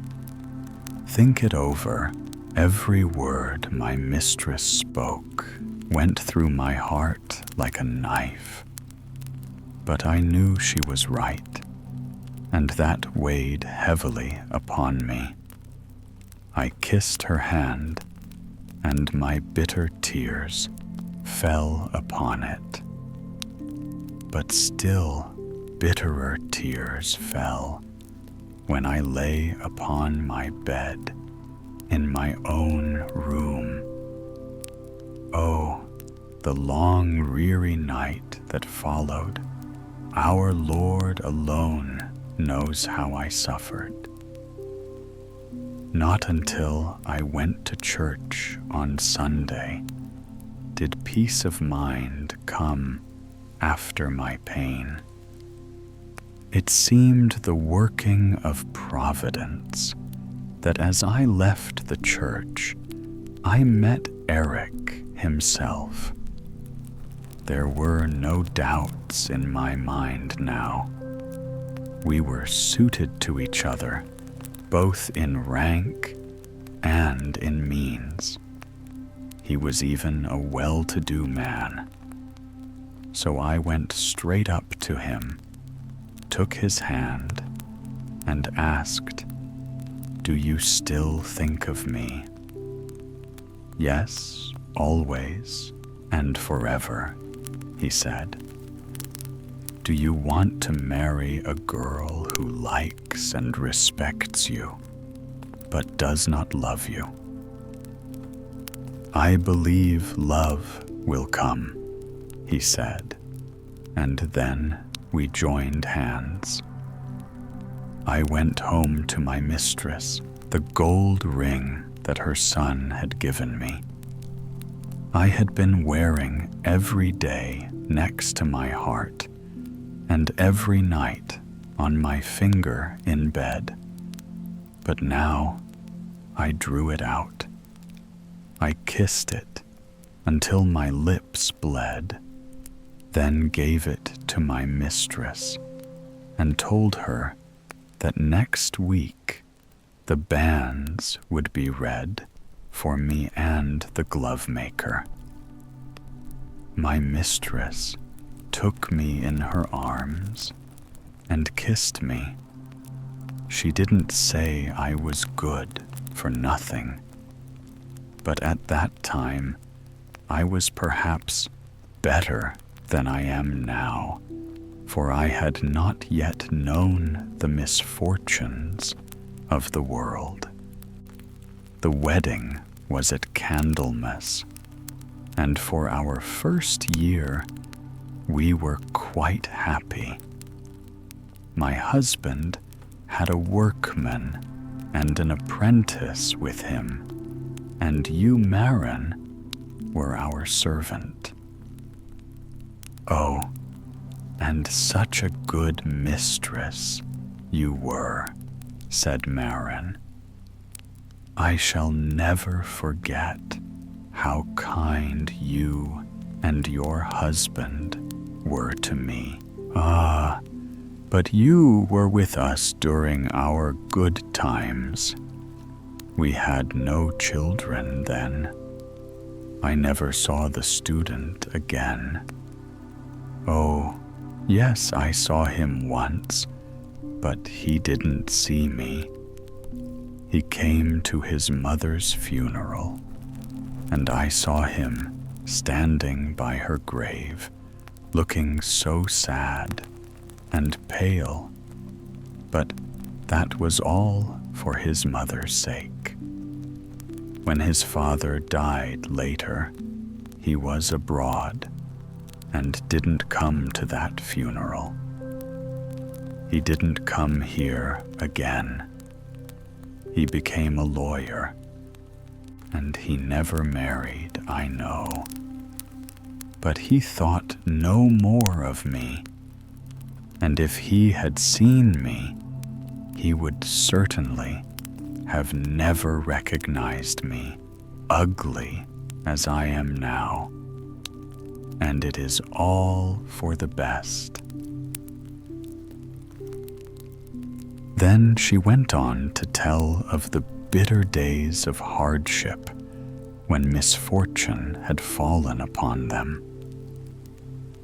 Think it over. Every word my mistress spoke went through my heart like a knife. But I knew she was right, and that weighed heavily upon me. I kissed her hand, and my bitter tears fell upon it. But still bitterer tears fell when I lay upon my bed in my own room. Oh, the long, weary night that followed. Our Lord alone knows how I suffered. Not until I went to church on Sunday did peace of mind come after my pain. It seemed the working of providence that as I left the church, I met Eric himself. There were no doubts in my mind now. We were suited to each other, both in rank and in means. He was even a well-to-do man. So I went straight up to him, took his hand, and asked, "Do you still think of me?" "Yes, always and forever," he said. "Do you want to marry a girl who likes and respects you, but does not love you?" "I believe love will come," he said, and then we joined hands. I went home to my mistress, the gold ring that her son had given me. I had been wearing every day next to my heart, and every night on my finger in bed. But now I drew it out. I kissed it until my lips bled, then gave it to my mistress and told her that next week the banns would be read for me and the glove maker. My mistress took me in her arms and kissed me. She didn't say I was good for nothing, but at that time I was perhaps better than I am now, for I had not yet known the misfortunes of the world. The wedding was at Candlemas, and for our first year we were quite happy. My husband had a workman and an apprentice with him, and you, Marin, were our servant. Oh, and such a good mistress you were, said Marin. I shall never forget how kind you and your husband were to me. Ah, but you were with us during our good times. We had no children then. I never saw the student again. Oh, yes, I saw him once, but he didn't see me. He came to his mother's funeral, and I saw him standing by her grave, looking so sad and pale, but that was all for his mother's sake. When his father died later, he was abroad and didn't come to that funeral. He didn't come here again. He became a lawyer, and he never married, I know. But he thought no more of me, and if he had seen me, he would certainly have never recognized me, ugly as I am now. And it is all for the best. Then she went on to tell of the bitter days of hardship when misfortune had fallen upon them.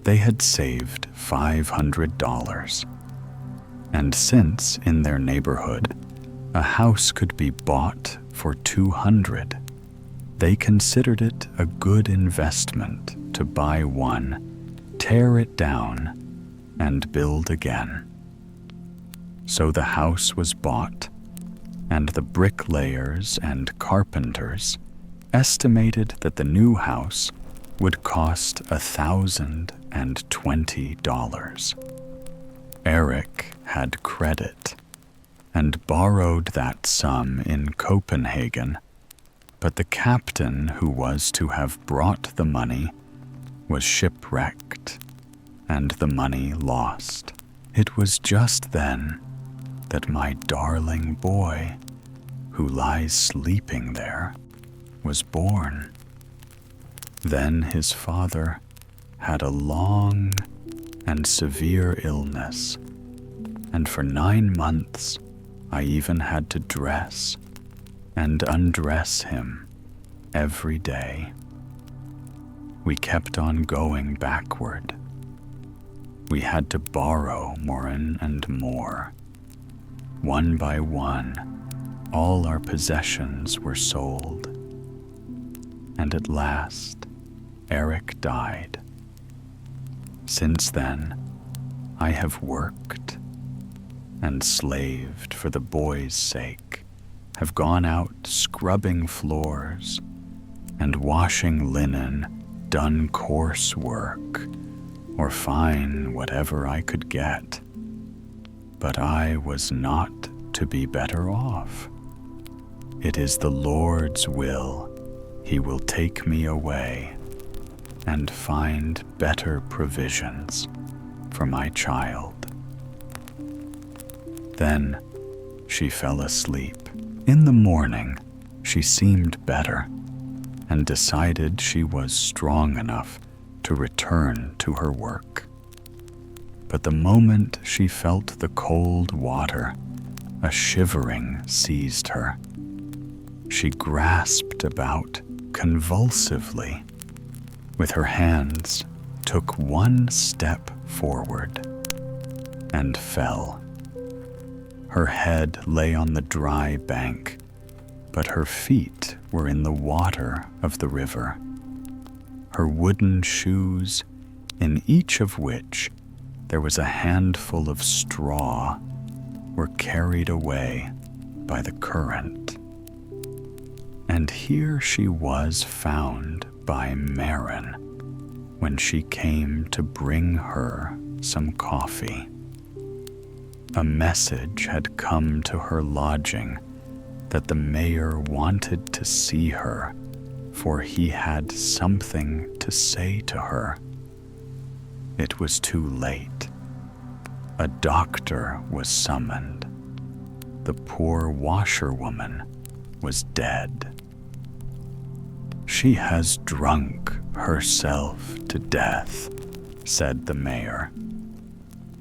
They had saved $500, and since in their neighborhood a house could be bought for $200, they considered it a good investment to buy one, tear it down, and build again. So the house was bought, and the bricklayers and carpenters estimated that the new house would cost $1,020. Eric had credit and borrowed that sum in Copenhagen, but the captain who was to have brought the money was shipwrecked, and the money lost. It was just then that my darling boy, who lies sleeping there, was born. Then his father had a long and severe illness, and for 9 months I even had to dress and undress him every day. We kept on going backward. We had to borrow more and more. One by one, all our possessions were sold. And at last, Eric died. Since then, I have worked and slaved for the boy's sake, have gone out scrubbing floors and washing linen, done coarse work, or fine whatever I could get. But I was not to be better off. It is the Lord's will. He will take me away and find better provisions for my child. Then she fell asleep. In the morning, she seemed better, and decided she was strong enough to return to her work. But the moment she felt the cold water, a shivering seized her. She grasped about convulsively. With her hands, took one step forward and fell. Her head lay on the dry bank, but her feet were in the water of the river. Her wooden shoes, in each of which there was a handful of straw, were carried away by the current. And here she was found by Marin when she came to bring her some coffee. A message had come to her lodging that the mayor wanted to see her, for he had something to say to her. It was too late. A doctor was summoned. The poor washerwoman was dead. "She has drunk herself to death," said the mayor.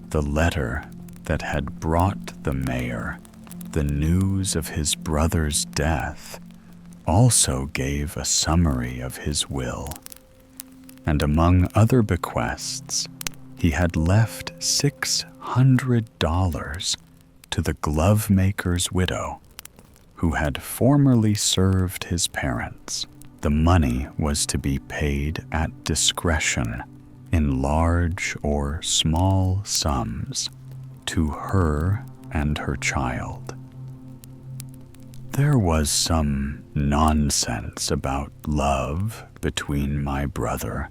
The letter that had brought the mayor the news of his brother's death also gave a summary of his will, and among other bequests, he had left $600 to the glovemaker's widow, who had formerly served his parents. The money was to be paid at discretion in large or small sums to her and her child. "There was some nonsense about love between my brother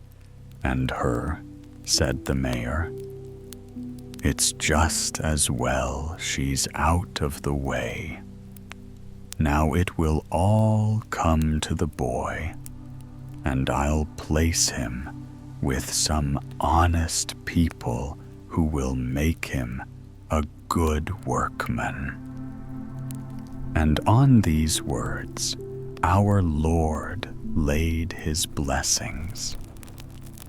and her," said the mayor. "It's just as well she's out of the way. Now it will all come to the boy, and I'll place him with some honest people who will make him a good workman." And on these words, our Lord laid his blessings,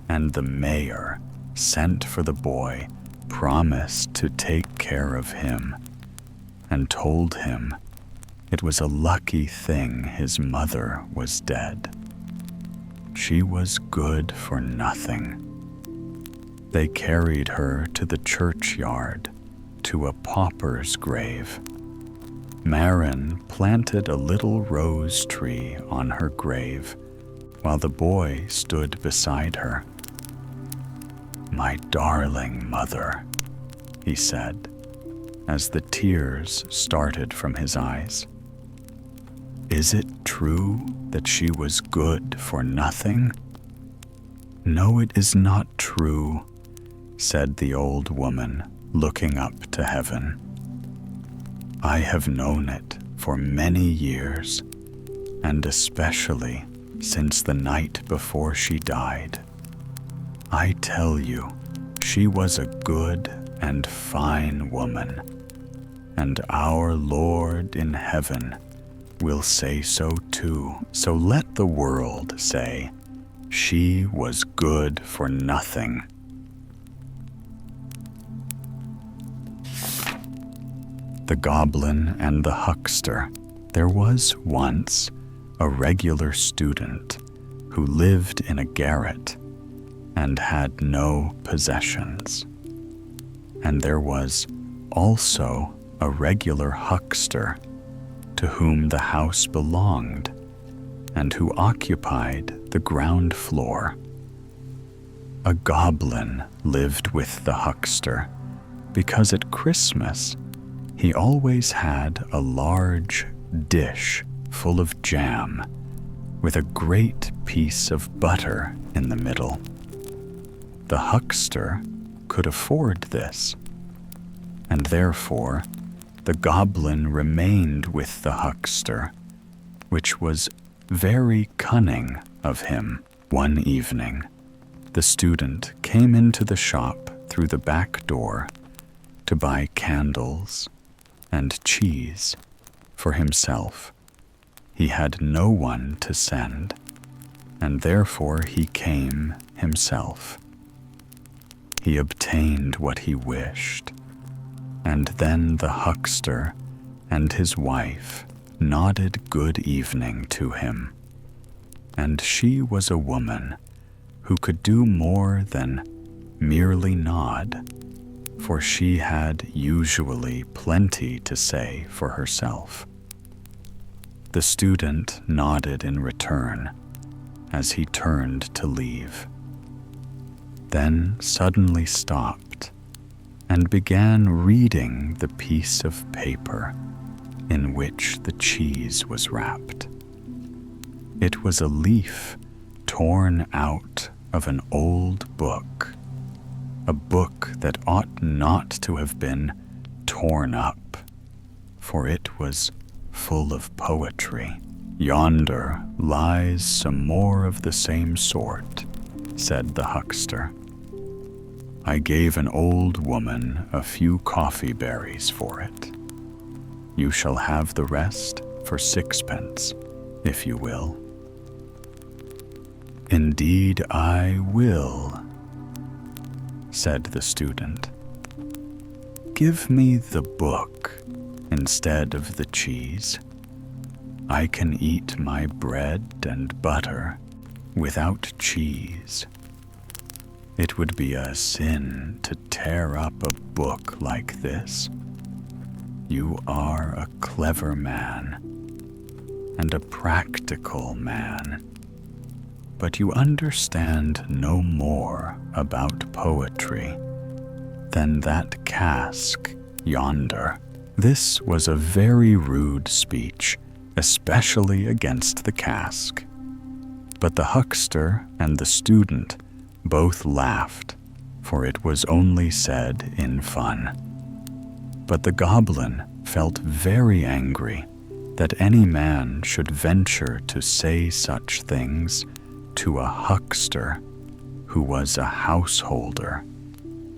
and the mayor sent for the boy, promised to take care of him, and told him it was a lucky thing his mother was dead. She was good for nothing. They carried her to the churchyard, to a pauper's grave. Marin planted a little rose tree on her grave, while the boy stood beside her. "My darling mother," he said, as the tears started from his eyes. "Is it true that she was good for nothing?" "No, it is not true," said the old woman, looking up to heaven. "I have known it for many years, and especially since the night before she died. I tell you, she was a good and fine woman, and our Lord in heaven will say so too. So let the world say, she was good for nothing." The Goblin and the Huckster. There was once a regular student who lived in a garret and had no possessions. And there was also a regular huckster to whom the house belonged and who occupied the ground floor. A goblin lived with the huckster because at Christmas he always had a large dish full of jam with a great piece of butter in the middle. The huckster could afford this, and therefore the goblin remained with the huckster, which was very cunning of him. One evening, the student came into the shop through the back door to buy candles and cheese for himself. He had no one to send, and therefore he came himself. He obtained what he wished, and then the huckster and his wife nodded good evening to him, and she was a woman who could do more than merely nod, for she had usually plenty to say for herself. The student nodded in return as he turned to leave, then suddenly stopped and began reading the piece of paper in which the cheese was wrapped. It was a leaf torn out of an old book, a book that ought not to have been torn up, for it was full of poetry. "Yonder lies some more of the same sort," said the huckster. "I gave an old woman a few coffee berries for it. You shall have the rest for 6 pence, if you will." "Indeed I will," said the student. "Give me the book instead of the cheese. I can eat my bread and butter without cheese. It would be a sin to tear up a book like this. You are a clever man and a practical man, but you understand no more about poetry than that cask yonder." This was a very rude speech, especially against the cask. But the huckster and the student both laughed, for it was only said in fun. But the goblin felt very angry that any man should venture to say such things to a huckster who was a householder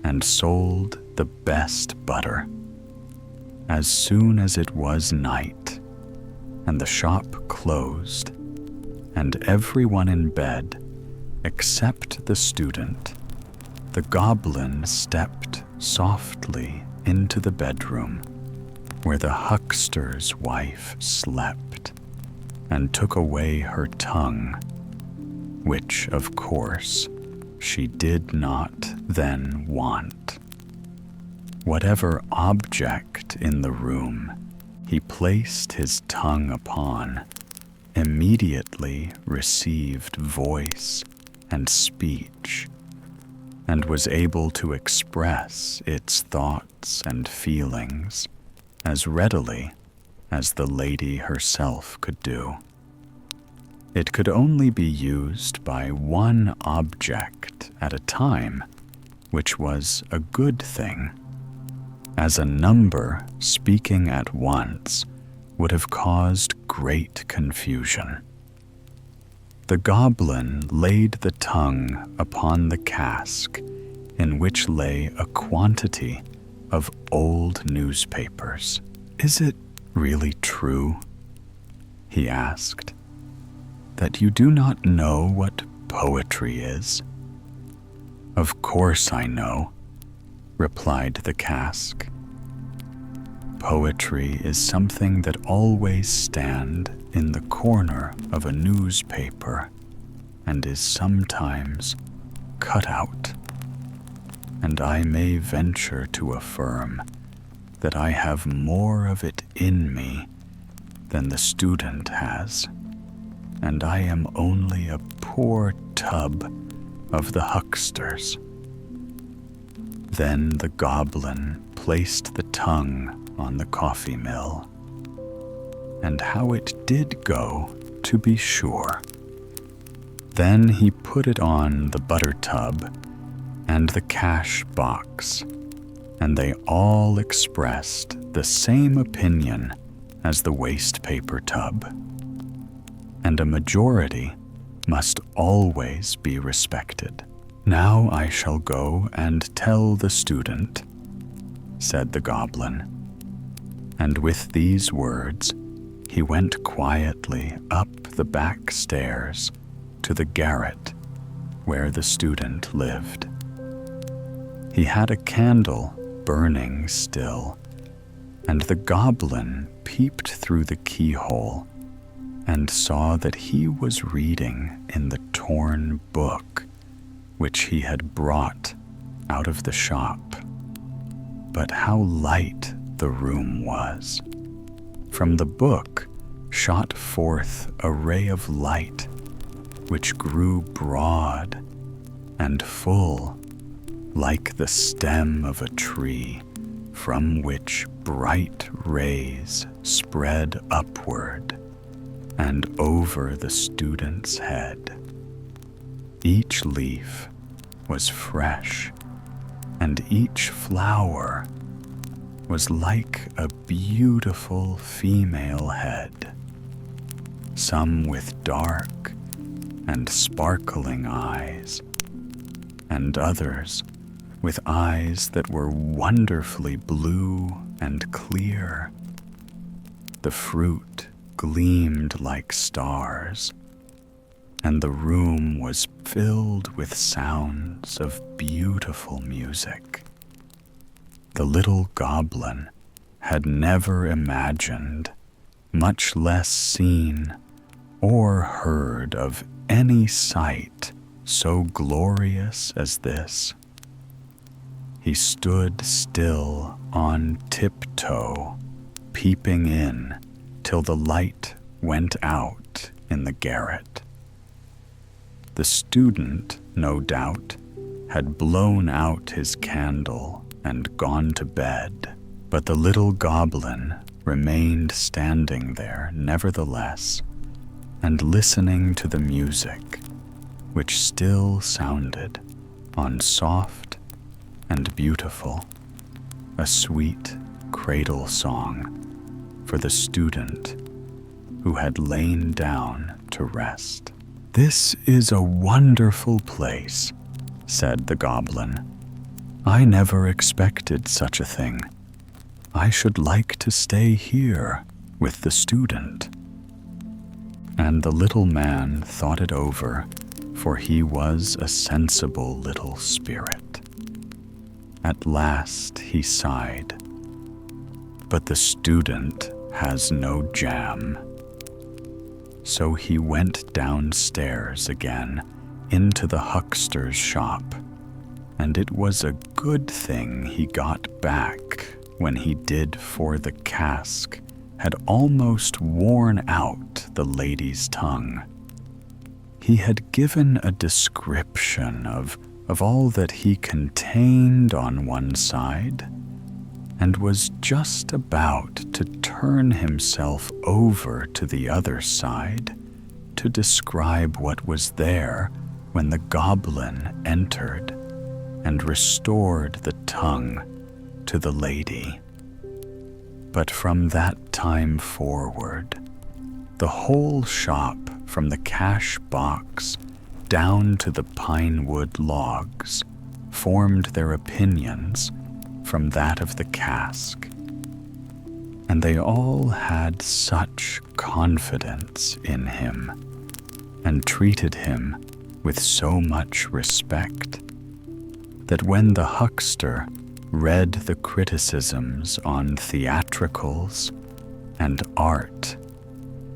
and sold the best butter. As soon as it was night, and the shop closed, and everyone in bed except the student, the goblin stepped softly into the bedroom where the huckster's wife slept, and took away her tongue, which, of course, she did not then want. Whatever object in the room he placed his tongue upon immediately received voice and speech, and was able to express its thoughts and feelings as readily as the lady herself could do. It could only be used by one object at a time, which was a good thing, as a number speaking at once would have caused great confusion. The goblin laid the tongue upon the cask, in which lay a quantity of old newspapers. "Is it really true," he asked, "that you do not know what poetry is?" "Of course I know," replied the cask. "Poetry is something that always stands in the corner of a newspaper and is sometimes cut out, and I may venture to affirm that I have more of it in me than the student has, and I am only a poor tub of the huckster's." Then the goblin placed the tongue on the coffee mill, and how it did go, to be sure. Then he put it on the butter tub and the cash box, and they all expressed the same opinion as the waste paper tub. And a majority must always be respected. "Now I shall go and tell the student," said the goblin. And with these words, he went quietly up the back stairs to the garret where the student lived. He had a candle burning still, and the goblin peeped through the keyhole and saw that he was reading in the torn book which he had brought out of the shop. But how light the room was! From the book shot forth a ray of light which grew broad and full like the stem of a tree, from which bright rays spread upward and over the student's head. Each leaf was fresh, and each flower was like a beautiful female head, some with dark and sparkling eyes, and others with eyes that were wonderfully blue and clear. The fruit gleamed like stars, and the room was filled with sounds of beautiful music. The little goblin had never imagined, much less seen or heard of any sight so glorious as this. He stood still on tiptoe, peeping in till the light went out in the garret. The student, no doubt, had blown out his candle and gone to bed, but the little goblin remained standing there nevertheless, and listening to the music, which still sounded on soft and beautiful, a sweet cradle song for the student who had lain down to rest. "This is a wonderful place," said the goblin. "I never expected such a thing. I should like to stay here with the student." And the little man thought it over, for he was a sensible little spirit. At last he sighed, "But the student has no jam." So he went downstairs again into the huckster's shop, and it was a good thing he got back when he did, for the cask had almost worn out the lady's tongue. He had given a description of all that he contained on one side, and was just about to turn himself over to the other side to describe what was there when the goblin entered and restored the tongue to the lady. But from that time forward, the whole shop, from the cash box down to the pine wood logs, formed their opinions from that of the cask, and they all had such confidence in him, and treated him with so much respect, that when the huckster read the criticisms on theatricals and art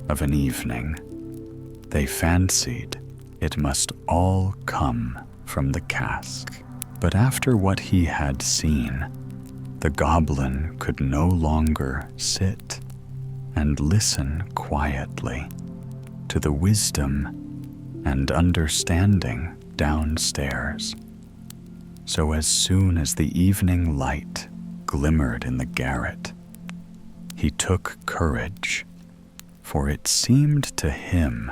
of an evening, they fancied it must all come from the cask. But after what he had seen, the goblin could no longer sit and listen quietly to the wisdom and understanding downstairs. So as soon as the evening light glimmered in the garret, he took courage, for it seemed to him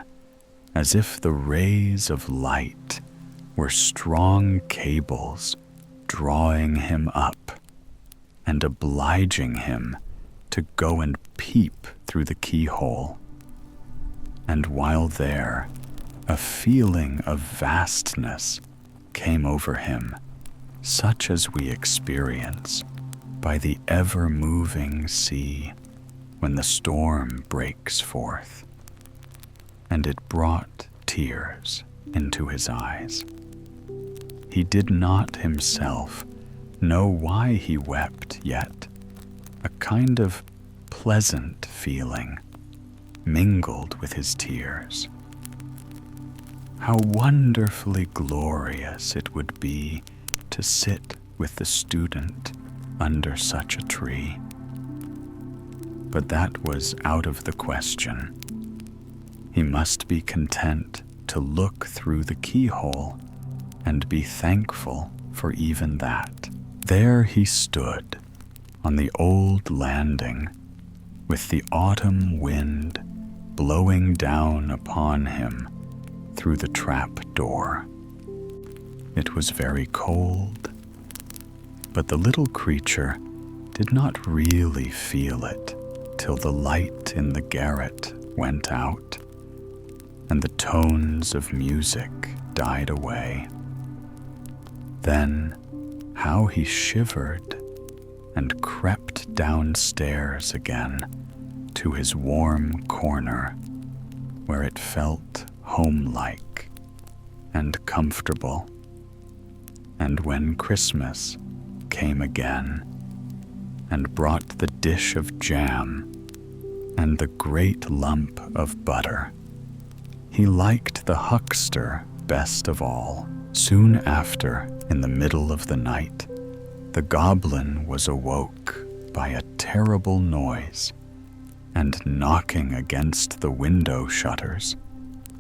as if the rays of light were strong cables drawing him up and obliging him to go and peep through the keyhole. And while there, a feeling of vastness came over him, such as we experience by the ever-moving sea when the storm breaks forth, and it brought tears into his eyes. He did not himself know why he wept, yet a kind of pleasant feeling mingled with his tears. How wonderfully glorious it would be to sit with the student under such a tree. But that was out of the question. He must be content to look through the keyhole and be thankful for even that. There he stood on the old landing with the autumn wind blowing down upon him through the trap door. It was very cold, but the little creature did not really feel it till the light in the garret went out and the tones of music died away. Then how he shivered and crept downstairs again to his warm corner where it felt homelike and comfortable. And when Christmas came again and brought the dish of jam and the great lump of butter, he liked the huckster best of all. Soon after, in the middle of the night, the goblin was awoke by a terrible noise and knocking against the window shutters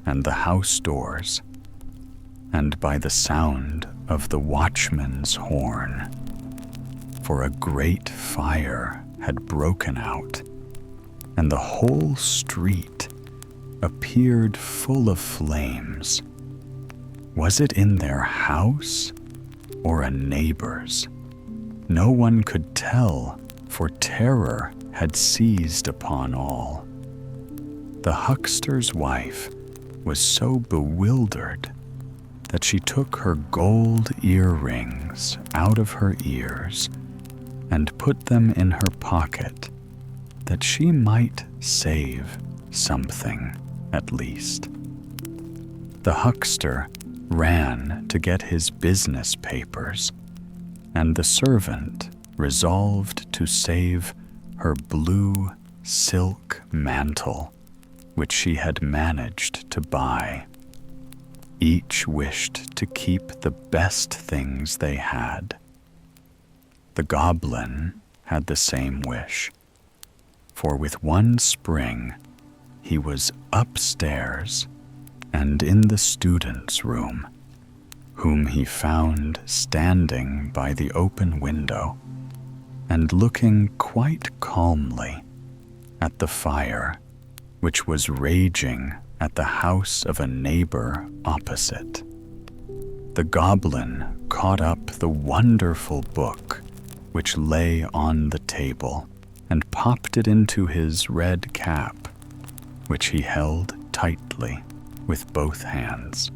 and the house doors, and by the sound of the watchman's horn. For a great fire had broken out, and the whole street appeared full of flames. Was it in their house or a neighbor's? No one could tell, for terror had seized upon all. The huckster's wife was so bewildered that she took her gold earrings out of her ears and put them in her pocket, that she might save something at least. The huckster ran to get his business papers, and the servant resolved to save her blue silk mantle, which she had managed to buy. Each wished to keep the best things they had. The goblin had the same wish, for with one spring he was upstairs and in the student's room, whom he found standing by the open window and looking quite calmly at the fire which was raging at the house of a neighbor opposite. The goblin caught up the wonderful book which lay on the table and popped it into his red cap, which he held tightly with both hands.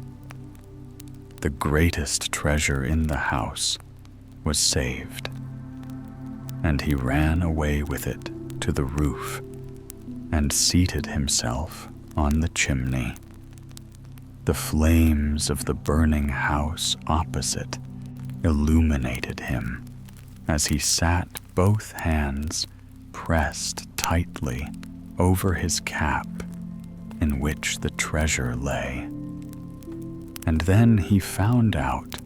The greatest treasure in the house was saved, and he ran away with it to the roof and seated himself on the chimney. The flames of the burning house opposite illuminated him as he sat, both hands pressed tightly over his cap in which the treasure lay. And then he found out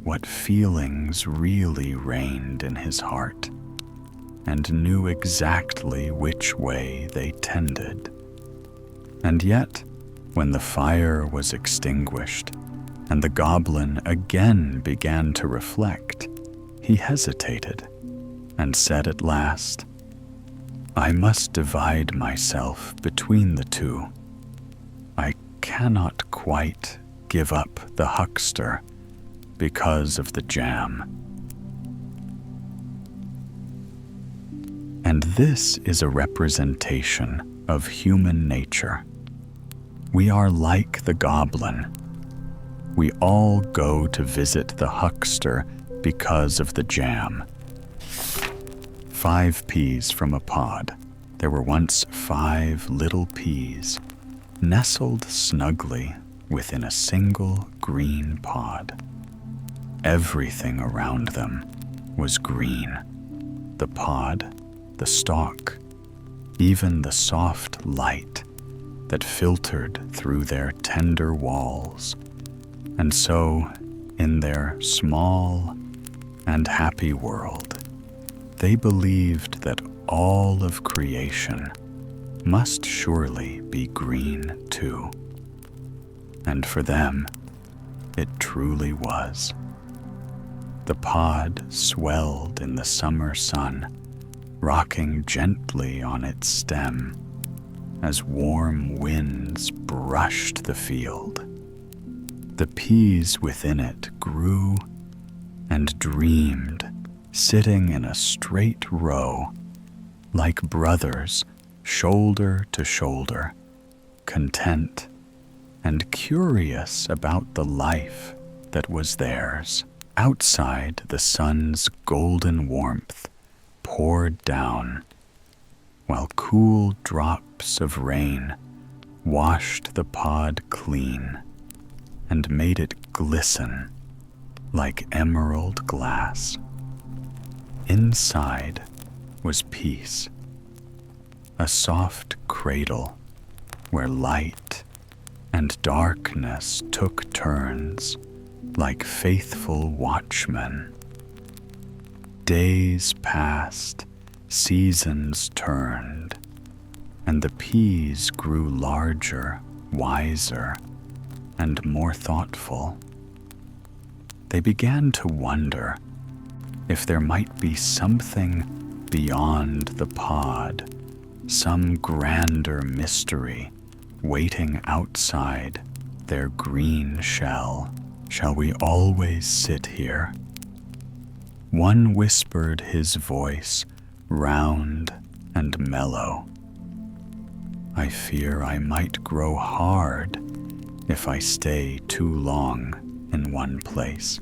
what feelings really reigned in his heart, and knew exactly which way they tended. And yet, when the fire was extinguished, and the goblin again began to reflect, he hesitated, and said at last, "I must divide myself between the two. I cannot quite give up the huckster because of the jam." And this is a representation of human nature. We are like the goblin. We all go to visit the huckster because of the jam. 5 peas from a pod. There were once 5 little peas, nestled snugly within a single green pod. Everything around them was green. The pod, the stalk, even the soft light that filtered through their tender walls. And so, in their small and happy world, they believed that all of creation must surely be green too. And for them, it truly was. The pod swelled in the summer sun, rocking gently on its stem as warm winds brushed the field. The peas within it grew and dreamed, sitting in a straight row, like brothers, shoulder to shoulder, content and curious about the life that was theirs. Outside, the sun's golden warmth poured down, while cool drops of rain washed the pod clean and made it glisten like emerald glass. Inside was peace, a soft cradle where light and darkness took turns like faithful watchmen. Days passed, seasons turned, and the peas grew larger, wiser, and more thoughtful. They began to wonder if there might be something beyond the pod, some grander mystery waiting outside their green shell. Shall we always sit here? One whispered, his voice round and mellow. I fear I might grow hard if I stay too long in one place.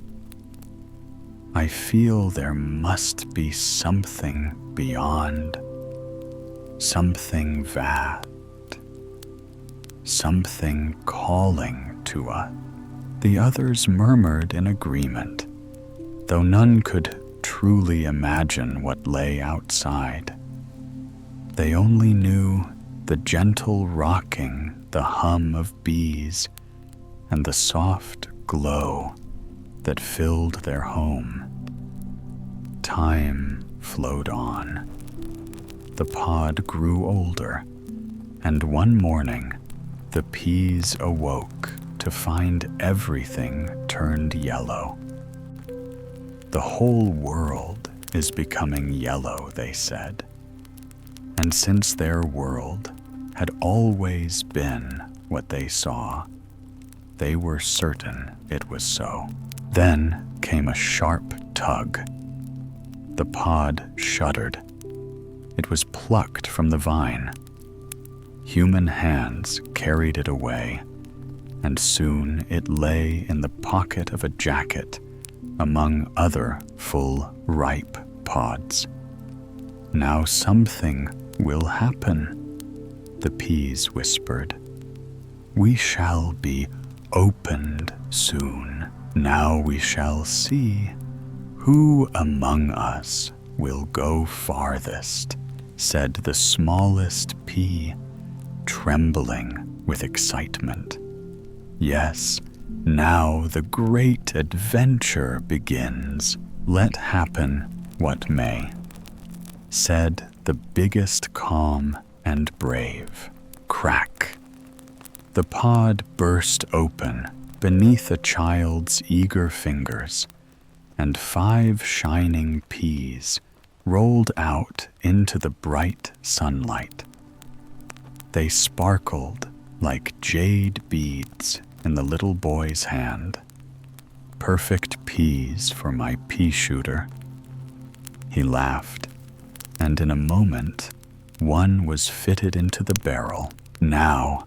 I feel there must be something beyond, something vast, something calling to us. The others murmured in agreement, though none could truly imagine what lay outside. They only knew the gentle rocking, the hum of bees, and the soft glow that filled their home. Time flowed on. The pod grew older, and one morning the peas awoke to find everything turned yellow. The whole world is becoming yellow, they said. And since their world had always been what they saw, they were certain it was so. Then came a sharp tug. The pod shuddered. It was plucked from the vine. Human hands carried it away, and soon it lay in the pocket of a jacket among other full, ripe pods. Now something will happen, the peas whispered. We shall be opened soon. Now we shall see who among us will go farthest, said the smallest pea, trembling with excitement. Yes, now the great adventure begins. Let happen what may, said the biggest, calm and brave. Crack! The pod burst open beneath a child's eager fingers, and 5 shining peas rolled out into the bright sunlight. They sparkled like jade beads in the little boy's hand. Perfect peas for my pea shooter. He laughed, and in a moment, one was fitted into the barrel. Now,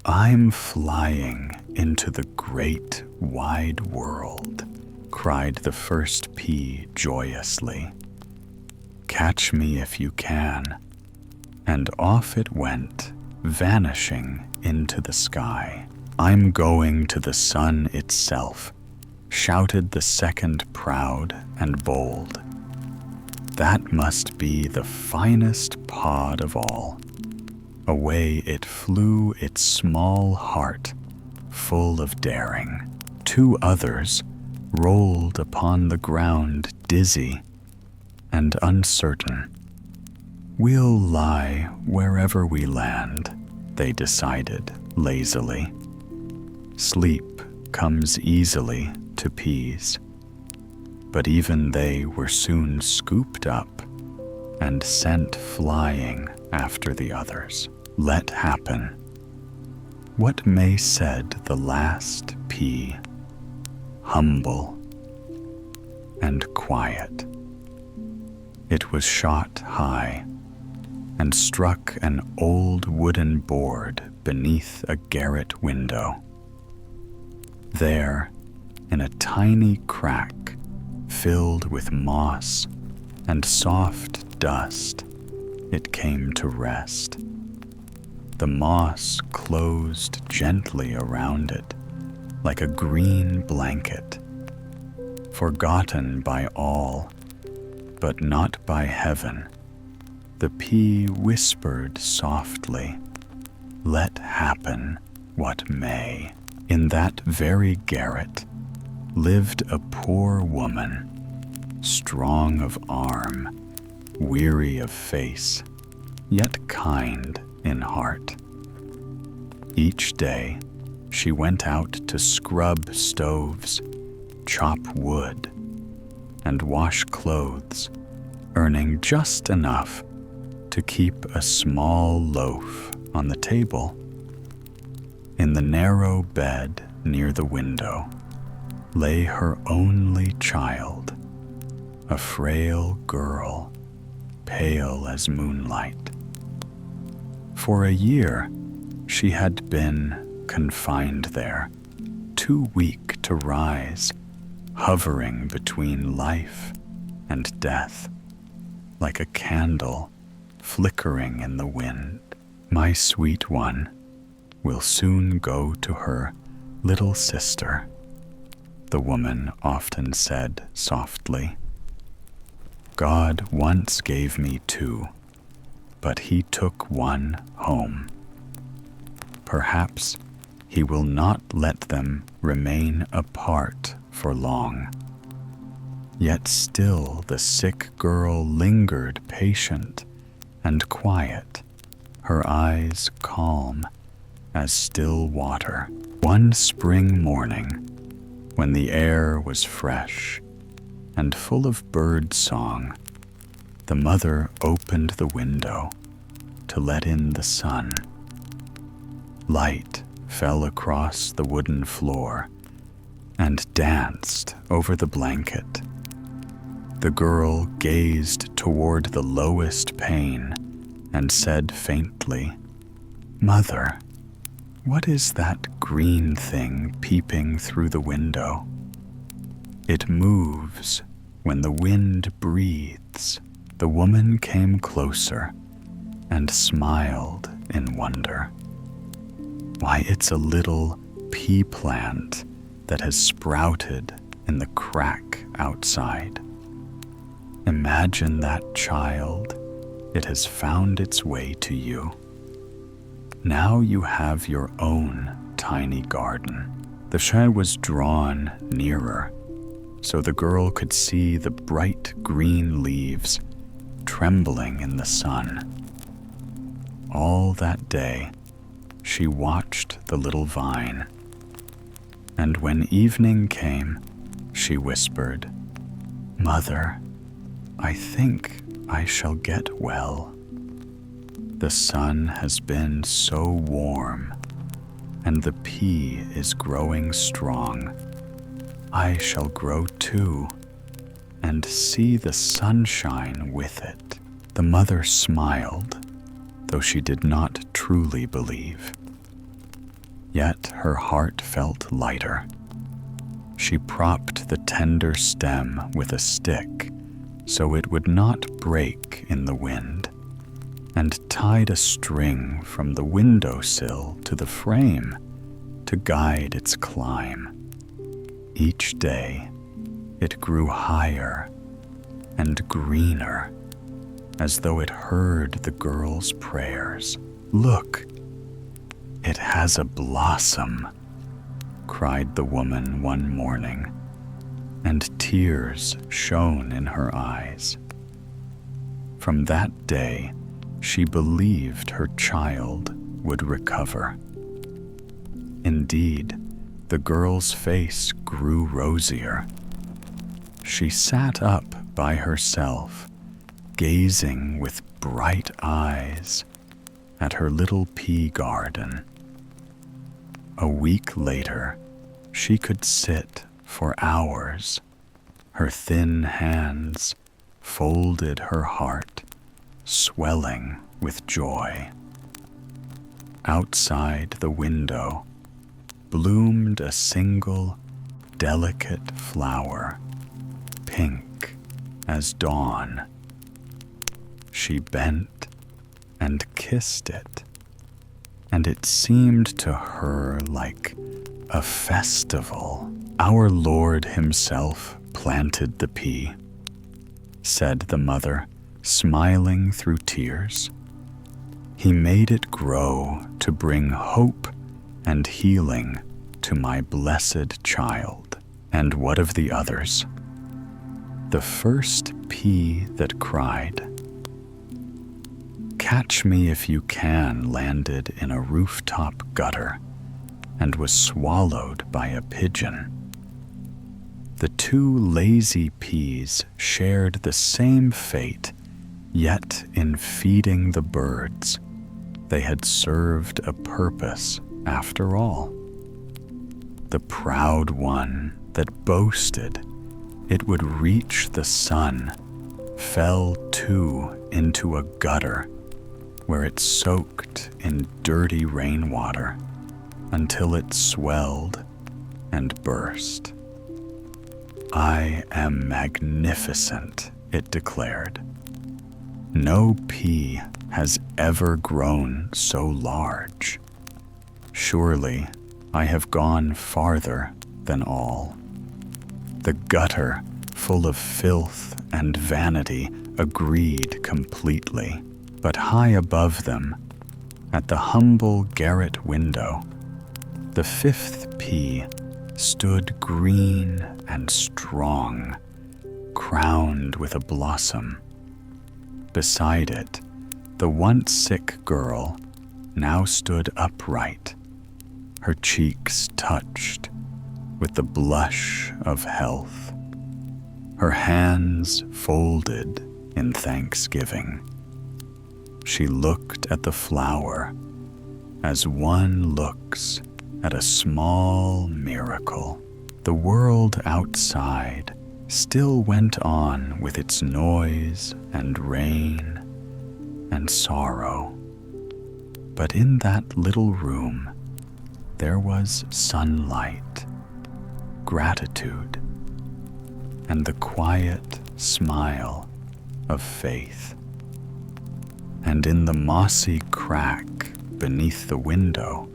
I'm flying into the great wide world, cried the first pea joyously. Catch me if you can. And off it went, vanishing into the sky. I'm going to the sun itself, shouted the second, proud and bold. That must be the finest pod of all. Away it flew, its small heart full of daring. Two others rolled upon the ground, dizzy and uncertain. We'll lie wherever we land, they decided lazily. Sleep comes easily to peas. But even they were soon scooped up and sent flying after the others. Let happen. What May said the last pea, humble and quiet. It was shot high and struck an old wooden board beneath a garret window. There, in a tiny crack filled with moss and soft dust, it came to rest. The moss closed gently around it like a green blanket. Forgotten by all, but not by heaven, the pea whispered softly, "Let happen what may." In that very garret lived a poor woman, strong of arm, weary of face, yet kind in heart. Each day she went out to scrub stoves, chop wood, and wash clothes, earning just enough to keep a small loaf on the table. In the narrow bed near the window lay her only child, a frail girl, pale as moonlight. For a year she had been confined there, too weak to rise, hovering between life and death, like a candle flickering in the wind. My sweet one will soon go to her little sister, the woman often said softly. God once gave me two, but he took one home. Perhaps he will not let them remain apart for long. Yet still the sick girl lingered patient and quiet, her eyes calm as still water. One spring morning, when the air was fresh and full of bird song, the mother opened the window to let in the sun. Light fell across the wooden floor and danced over the blanket. The girl gazed toward the lowest pane and said faintly, "Mother, what is that green thing peeping through the window? It moves when the wind breathes." The woman came closer and smiled in wonder. "Why, it's a little pea plant that has sprouted in the crack outside. Imagine that, child. It has found its way to you. Now you have your own tiny garden." The shed was drawn nearer, so the girl could see the bright green leaves trembling in the sun. All that day, she watched the little vine, and when evening came, she whispered, "Mother, I think I shall get well. The sun has been so warm, and the pea is growing strong. I shall grow too, and see the sunshine with it." The mother smiled, though she did not truly believe. Yet her heart felt lighter. She propped the tender stem with a stick so it would not break in the wind, and tied a string from the windowsill to the frame to guide its climb. Each day, it grew higher and greener, as though it heard the girl's prayers. "Look, it has a blossom," cried the woman one morning, and tears shone in her eyes. From that day, she believed her child would recover. Indeed, the girl's face grew rosier. She sat up by herself, gazing with bright eyes at her little pea garden. A week later, she could sit for hours. Her thin hands folded her heart, swelling with joy. Outside the window bloomed a single delicate flower, pink as dawn. She bent and kissed it, and it seemed to her like a festival. "Our Lord himself planted the pea," said the mother, smiling through tears. "He made it grow to bring hope and healing to my blessed child." "And what of the others?" "The first pea that cried, 'Catch me if you can,' landed in a rooftop gutter and was swallowed by a pigeon. The two lazy peas shared the same fate, yet in feeding the birds, they had served a purpose after all. The proud one that boasted it would reach the sun fell too into a gutter where it soaked in dirty rainwater until it swelled and burst. 'I am magnificent,' it declared. 'No pea has ever grown so large. Surely I have gone farther than all.' The gutter, full of filth and vanity, agreed completely. But high above them, at the humble garret window, the fifth pea stood green and strong, crowned with a blossom. Beside it, the once sick girl now stood upright, her cheeks touched with the blush of health, her hands folded in thanksgiving. She looked at the flower as one looks at a small miracle. The world outside still went on with its noise and rain and sorrow. But in that little room, there was sunlight, gratitude, and the quiet smile of faith. And in the mossy crack beneath the window,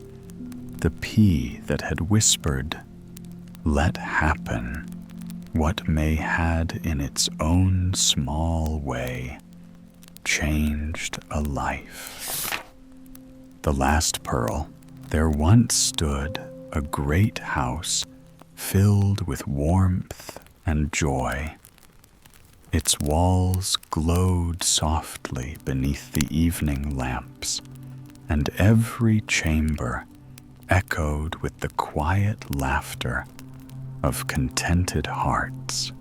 the pea that had whispered, "Let happen what may," had in its own small way changed a life. The last pearl. There once stood a great house filled with warmth and joy. Its walls glowed softly beneath the evening lamps, and every chamber echoed with the quiet laughter of contented hearts.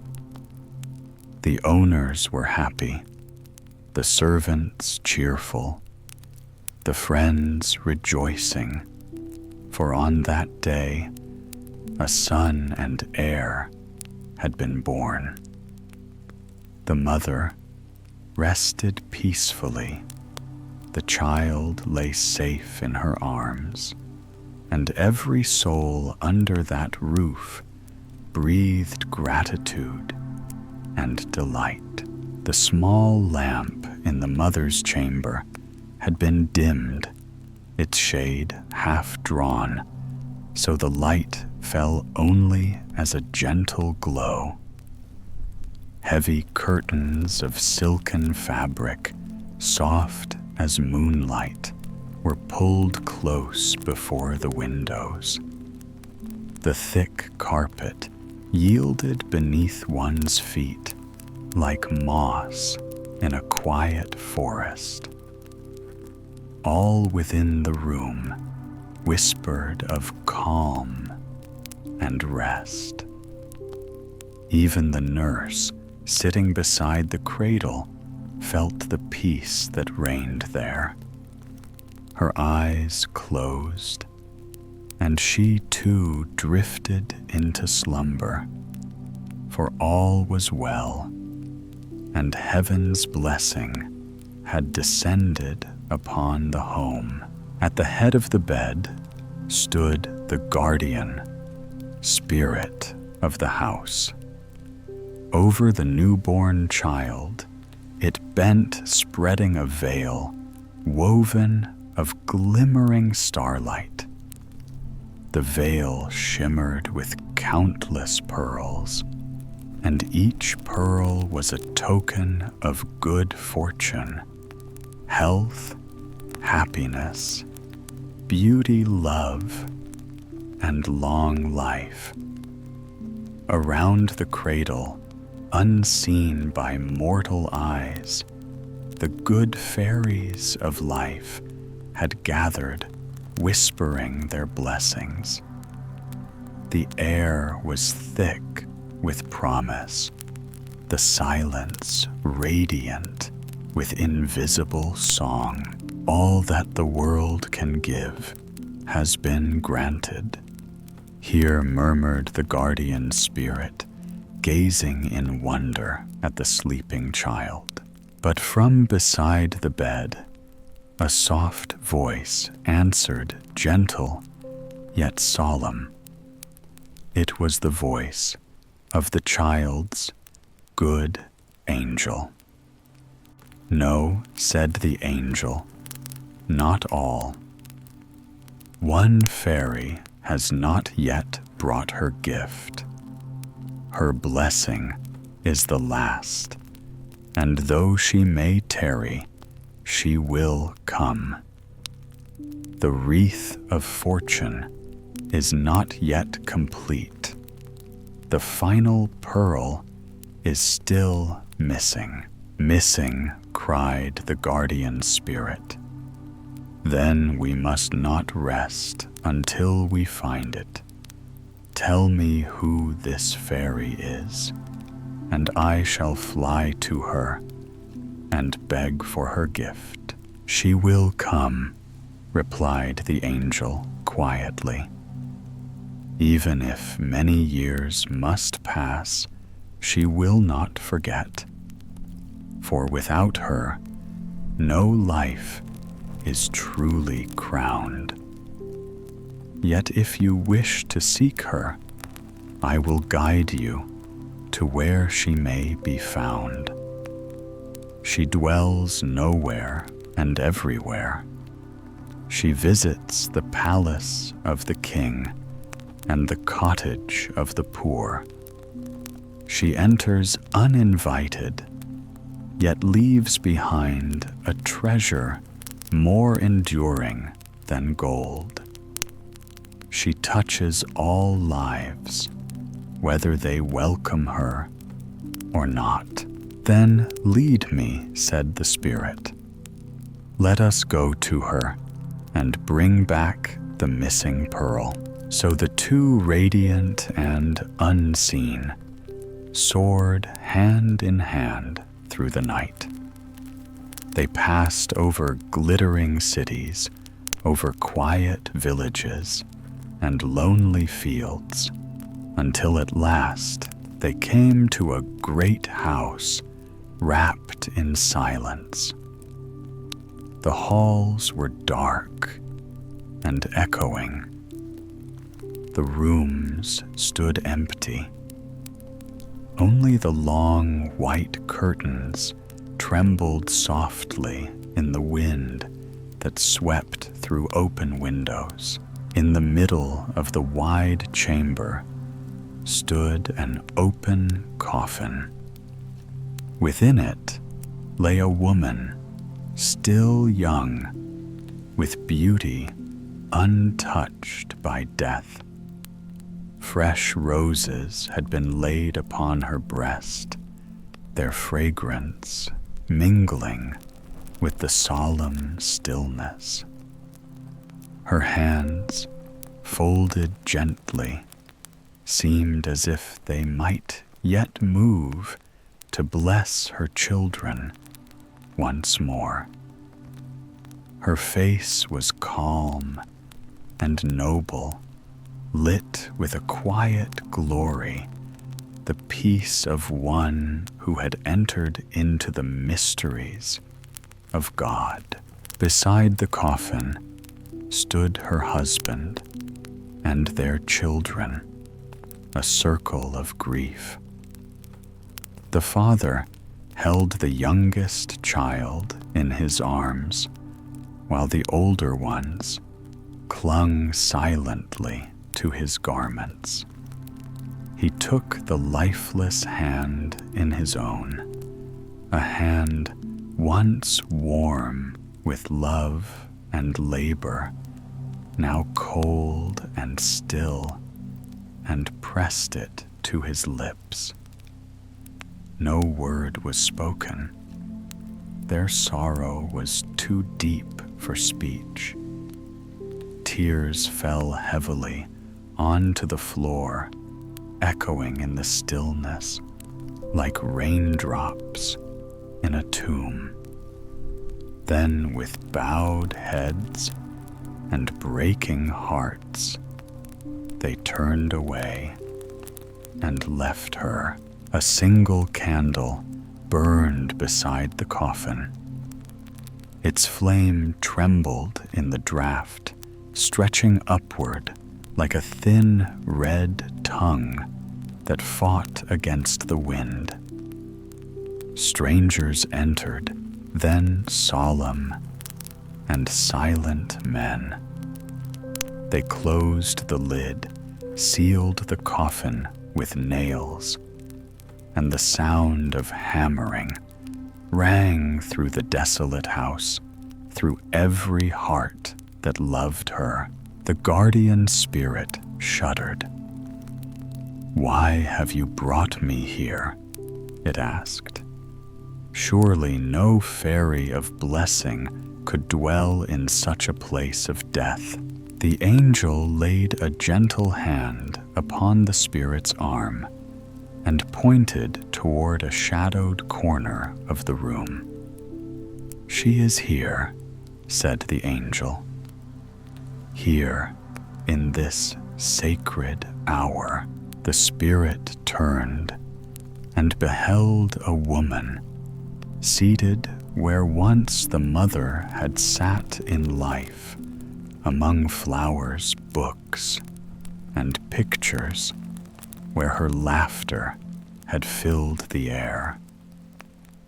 The owners were happy, the servants cheerful, the friends rejoicing, for on that day a son and heir had been born. The mother rested peacefully, the child lay safe in her arms, and every soul under that roof breathed gratitude and delight. The small lamp in the mother's chamber had been dimmed, its shade half drawn, so the light fell only as a gentle glow. Heavy curtains of silken fabric, soft as moonlight, were pulled close before the windows. The thick carpet yielded beneath one's feet like moss in a quiet forest. All within the room whispered of calm and rest. Even the nurse, sitting beside the cradle, felt the peace that reigned there. Her eyes closed, and she too drifted into slumber, for all was well, and heaven's blessing had descended upon the home. At the head of the bed stood the guardian spirit of the house. Over the newborn child, it bent, spreading a veil woven of glimmering starlight. The veil shimmered with countless pearls, and each pearl was a token of good fortune, health, happiness, beauty, love, and long life. Around the cradle, unseen by mortal eyes, the good fairies of life had gathered, whispering their blessings. The air was thick with promise, the silence radiant with invisible song. All that the world can give has been granted. Here murmured the guardian spirit, gazing in wonder at the sleeping child. But from beside the bed, a soft voice answered, gentle yet solemn. It was the voice of the child's good angel. "No," said the angel, "not all. One fairy has not yet brought her gift. Her blessing is the last, and though she may tarry, she will come. The wreath of fortune is not yet complete. The final pearl is still missing." "Missing," cried the guardian spirit. "Then we must not rest until we find it. Tell me who this fairy is, and I shall fly to her and beg for her gift." "She will come," replied the angel quietly. "Even if many years must pass, she will not forget. For without her, no life is truly crowned. Yet if you wish to seek her, I will guide you to where she may be found. She dwells nowhere and everywhere. She visits the palace of the king and the cottage of the poor. She enters uninvited, yet leaves behind a treasure more enduring than gold. She touches all lives, whether they welcome her or not." "Then lead me," said the spirit. "Let us go to her and bring back the missing pearl." So the two, radiant and unseen, soared hand in hand through the night. They passed over glittering cities, over quiet villages, and lonely fields, until at last they came to a great house wrapped in silence. The halls were dark and echoing. The rooms stood empty. Only the long white curtains trembled softly in the wind that swept through open windows. In the middle of the wide chamber stood an open coffin. Within it lay a woman, still young, with beauty untouched by death. Fresh roses had been laid upon her breast, their fragrance mingling with the solemn stillness. Her hands, folded gently, seemed as if they might yet move to bless her children once more. Her face was calm and noble, lit with a quiet glory, the peace of one who had entered into the mysteries of God. Beside the coffin stood her husband and their children, a circle of grief. The father held the youngest child in his arms, while the older ones clung silently to his garments. He took the lifeless hand in his own, a hand once warm with love and labor, now cold and still, and pressed it to his lips. No word was spoken. Their sorrow was too deep for speech. Tears fell heavily onto the floor, echoing in the stillness like raindrops in a tomb. Then, with bowed heads and breaking hearts, they turned away and left her. A single candle burned beside the coffin. Its flame trembled in the draught, stretching upward like a thin red tongue that fought against the wind. Strangers entered, then solemn and silent men. They closed the lid, sealed the coffin with nails, and the sound of hammering rang through the desolate house, through every heart that loved her. The guardian spirit shuddered. "Why have you brought me here?" it asked. Surely no fairy of blessing could dwell in such a place of death. The angel laid a gentle hand upon the spirit's arm and pointed toward a shadowed corner of the room. "She is here," said the angel. "Here, in this sacred hour." The spirit turned and beheld a woman seated where once the mother had sat in life, among flowers, books, and pictures, where her laughter had filled the air.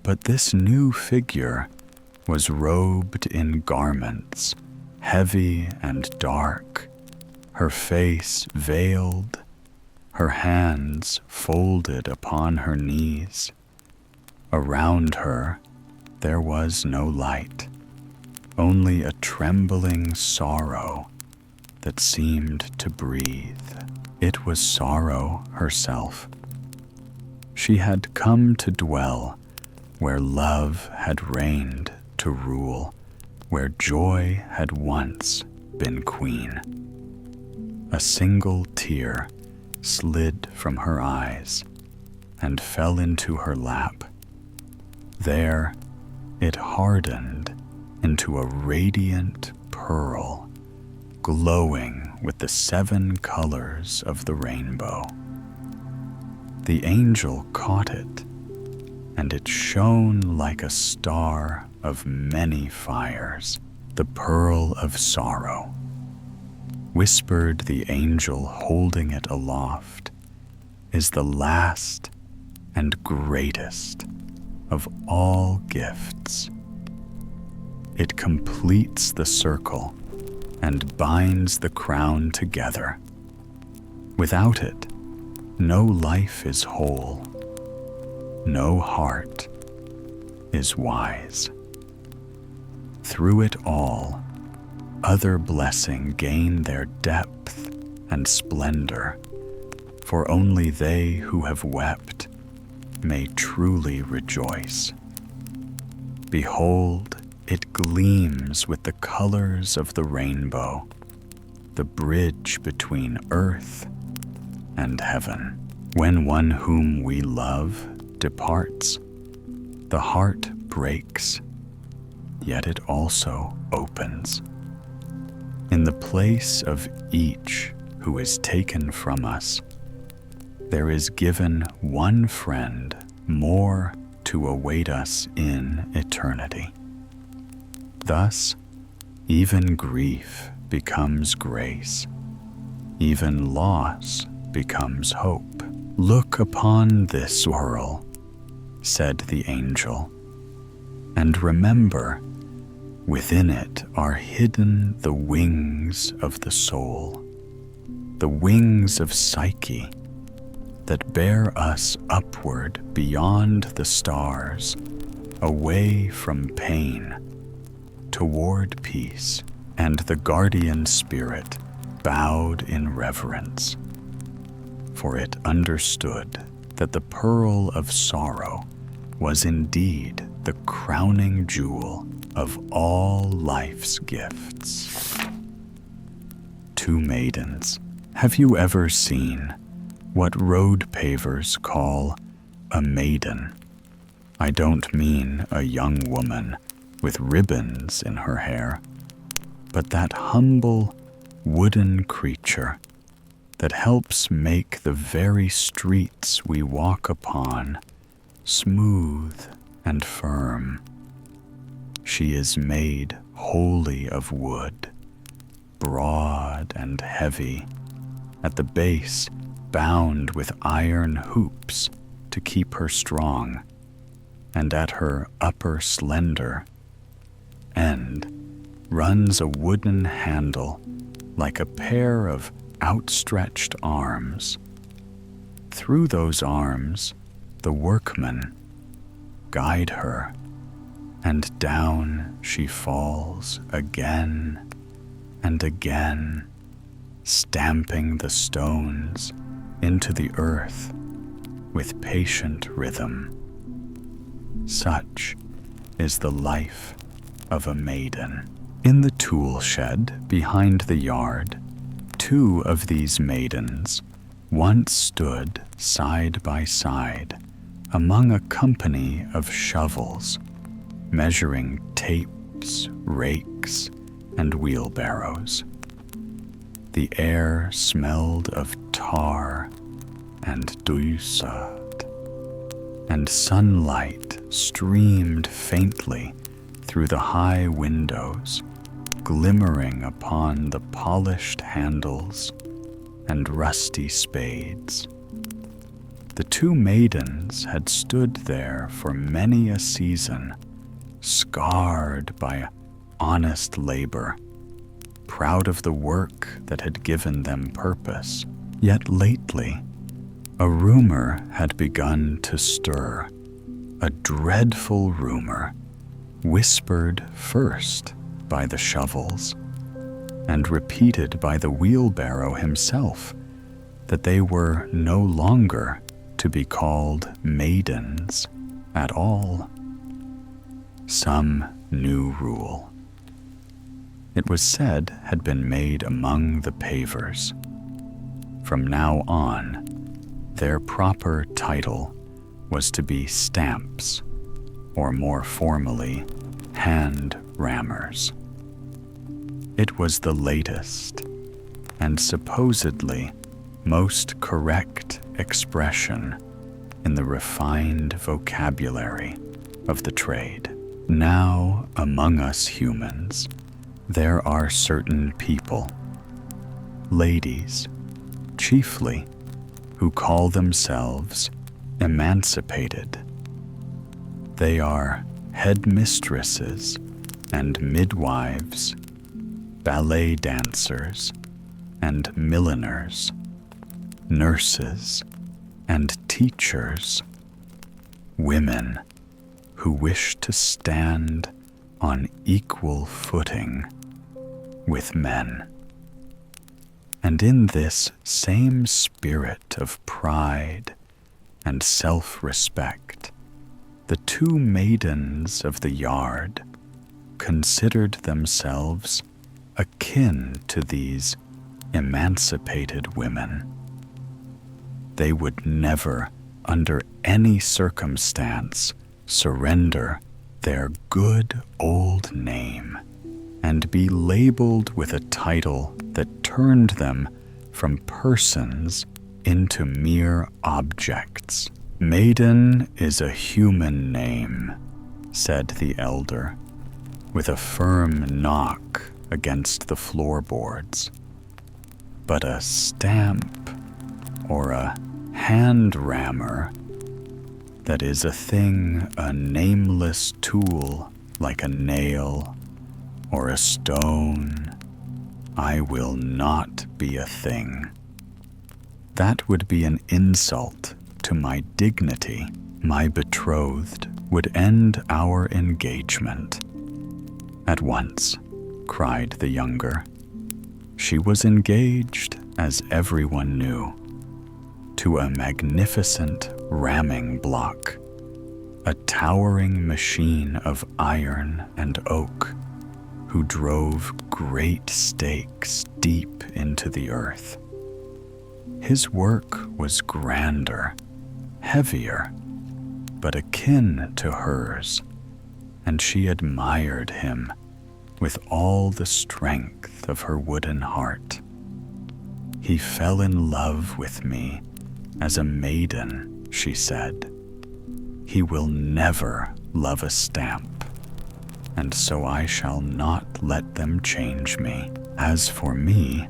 But this new figure was robed in garments heavy and dark, her face veiled, her hands folded upon her knees. Around her there was no light, only a trembling sorrow that seemed to breathe. It was sorrow herself. She had come to dwell where love had reigned to rule, where joy had once been queen. A single tear slid from her eyes and fell into her lap. There it hardened into a radiant pearl, glowing with the 7 colors of the rainbow. The angel caught it, and it shone like a star of many fires, the pearl of sorrow. Whispered the angel holding it aloft, is the last and greatest of all gifts. It completes the circle and binds the crown together. Without it, no life is whole, no heart is wise. Through it all, other blessing gain their depth and splendor, for only they who have wept may truly rejoice. Behold, it gleams with the colors of the rainbow, the bridge between earth and heaven. When one whom we love departs, the heart breaks, yet it also opens. In the place of each who is taken from us, there is given one friend more to await us in eternity. Thus, even grief becomes grace, even loss becomes hope. Look upon this whirl, said the angel, and remember, within it are hidden the wings of the soul, the wings of Psyche that bear us upward beyond the stars, away from pain, toward peace. And the guardian spirit bowed in reverence, for it understood that the pearl of sorrow was indeed the crowning jewel of all life's gifts. Two maidens. Have you ever seen what road pavers call a maiden? I don't mean a young woman with ribbons in her hair, but that humble wooden creature that helps make the very streets we walk upon smooth and firm. She is made wholly of wood, broad and heavy, at the base bound with iron hoops to keep her strong, and at her upper slender end runs a wooden handle like a pair of outstretched arms. Through those arms, the workmen guide her, and down she falls again and again, stamping the stones into the earth with patient rhythm. Such is the life of a maiden. In the tool shed behind the yard, two of these maidens once stood side by side among a company of shovels, measuring tapes, rakes, and wheelbarrows. The air smelled of tar and douceur, and sunlight streamed faintly through the high windows, glimmering upon the polished handles and rusty spades. The two maidens had stood there for many a season, scarred by honest labor, proud of the work that had given them purpose. Yet lately, a rumor had begun to stir, a dreadful rumor, whispered first by the shovels and repeated by the wheelbarrow himself, that they were no longer to be called maidens at all. Some new rule, it was said, had been made among the pavers. From now on, their proper title was to be stamps, or more formally, hand rammers. It was the latest and supposedly most correct expression in the refined vocabulary of the trade. Now, among us humans, there are certain people, ladies chiefly, who call themselves emancipated. They are headmistresses and midwives, ballet dancers and milliners, nurses and teachers, women who wish to stand on equal footing with men. And in this same spirit of pride and self-respect, the two maidens of the yard considered themselves akin to these emancipated women. They would never, under any circumstance, surrender their good old name and be labeled with a title that turned them from persons into mere objects. "Maiden is a human name," said the elder, with a firm knock against the floorboards. "But a stamp or a hand-rammer, that is a thing, a nameless tool like a nail or a stone, I will not be a thing. That would be an insult to my dignity. My betrothed would end our engagement." "At once," cried the younger. She was engaged, as everyone knew, to a magnificent ramming block, a towering machine of iron and oak, who drove great stakes deep into the earth. His work was grander, heavier, but akin to hers, and she admired him with all the strength of her wooden heart. "He fell in love with me as a maiden," she said. "He will never love a stamp, and so I shall not let them change me. As for me,"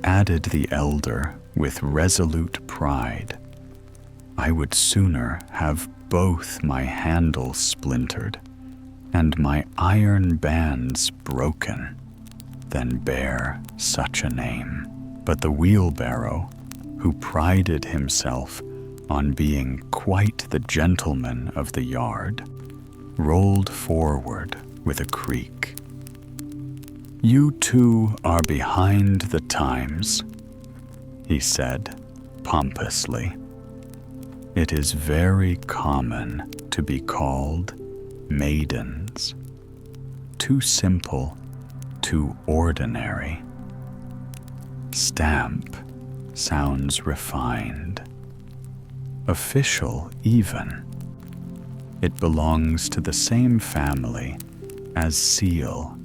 added the elder with resolute pride, "I would sooner have both my handles splintered and my iron bands broken than bear such a name." But the wheelbarrow, who prided himself on being quite the gentleman of the yard, rolled forward with a creak. "You two are behind the times," he said pompously. "It is very common to be called maidens. Too simple, too ordinary. Stamp sounds refined, official even. It belongs to the same family as seal.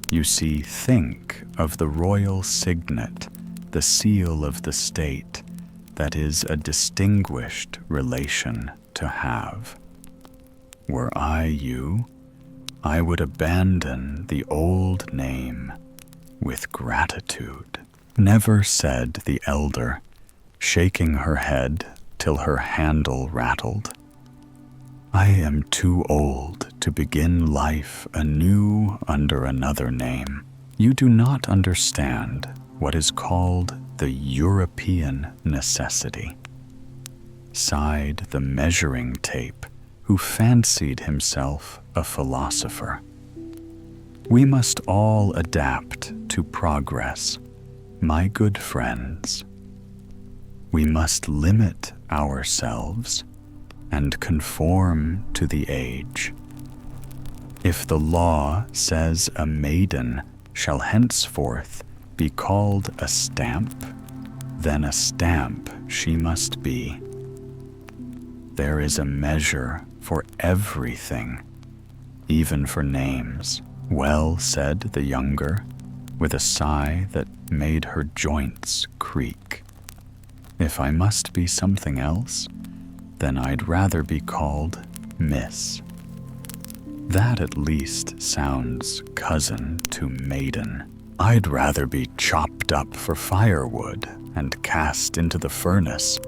You see, think of the royal signet, the seal of the state, that is a distinguished relation to have. Were I you, I would abandon the old name with gratitude." "Never," said the elder, shaking her head till her handle rattled. "I am too old to begin life anew under another name. You do not understand what is called the European necessity," sighed the measuring tape, who fancied himself a philosopher. "We must all adapt to progress, my good friends. We must limit ourselves and conform to the age. If the law says a maiden shall henceforth be called a stamp, then a stamp she must be. There is a measure for everything, even for names." "Well," said the younger, with a sigh that made her joints creak, "if I must be something else, then I'd rather be called Miss. That at least sounds cousin to maiden." "I'd rather be chopped up for firewood and cast into the furnace,"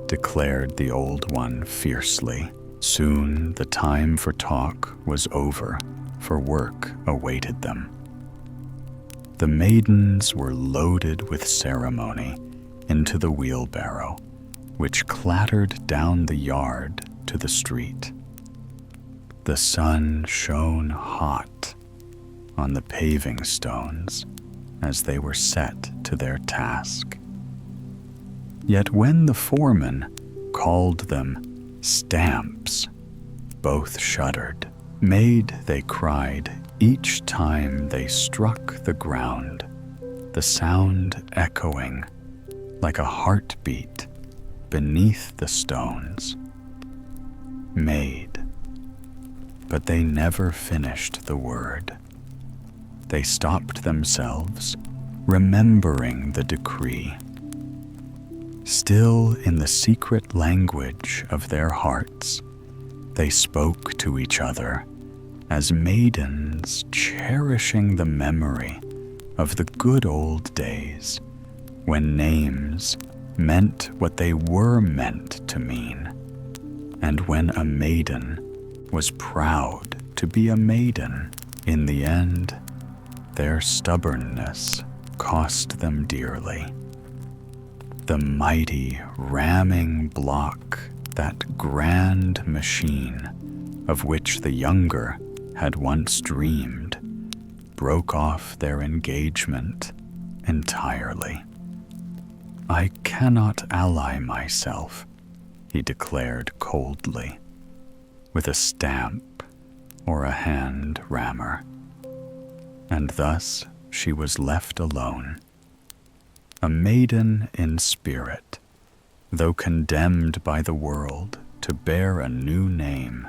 declared the old one fiercely. Soon the time for talk was over, for work awaited them. The maidens were loaded with ceremony into the wheelbarrow, which clattered down the yard to the street. The sun shone hot on the paving stones as they were set to their task. Yet when the foreman called them stamps, both shuddered. Maid, they cried, each time they struck the ground, the sound echoing like a heartbeat beneath the stones. Maid. But they never finished the word. They stopped themselves, remembering the decree. Still in the secret language of their hearts, they spoke to each other as maidens cherishing the memory of the good old days when names meant what they were meant to mean, and when a maiden was proud to be a maiden. In the end, their stubbornness cost them dearly. The mighty ramming block, that grand machine of which the younger had once dreamed, broke off their engagement entirely. "I cannot ally myself," he declared coldly, "with a stamp or a hand rammer." And thus she was left alone, a maiden in spirit, though condemned by the world to bear a new name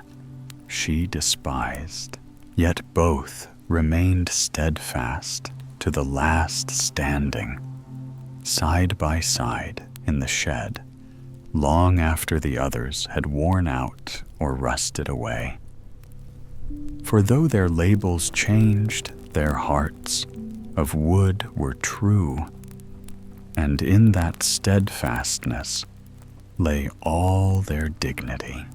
she despised. Yet both remained steadfast to the last standing, side by side in the shed, long after the others had worn out or rusted away. For though their labels changed, their hearts of wood were true, and in that steadfastness lay all their dignity.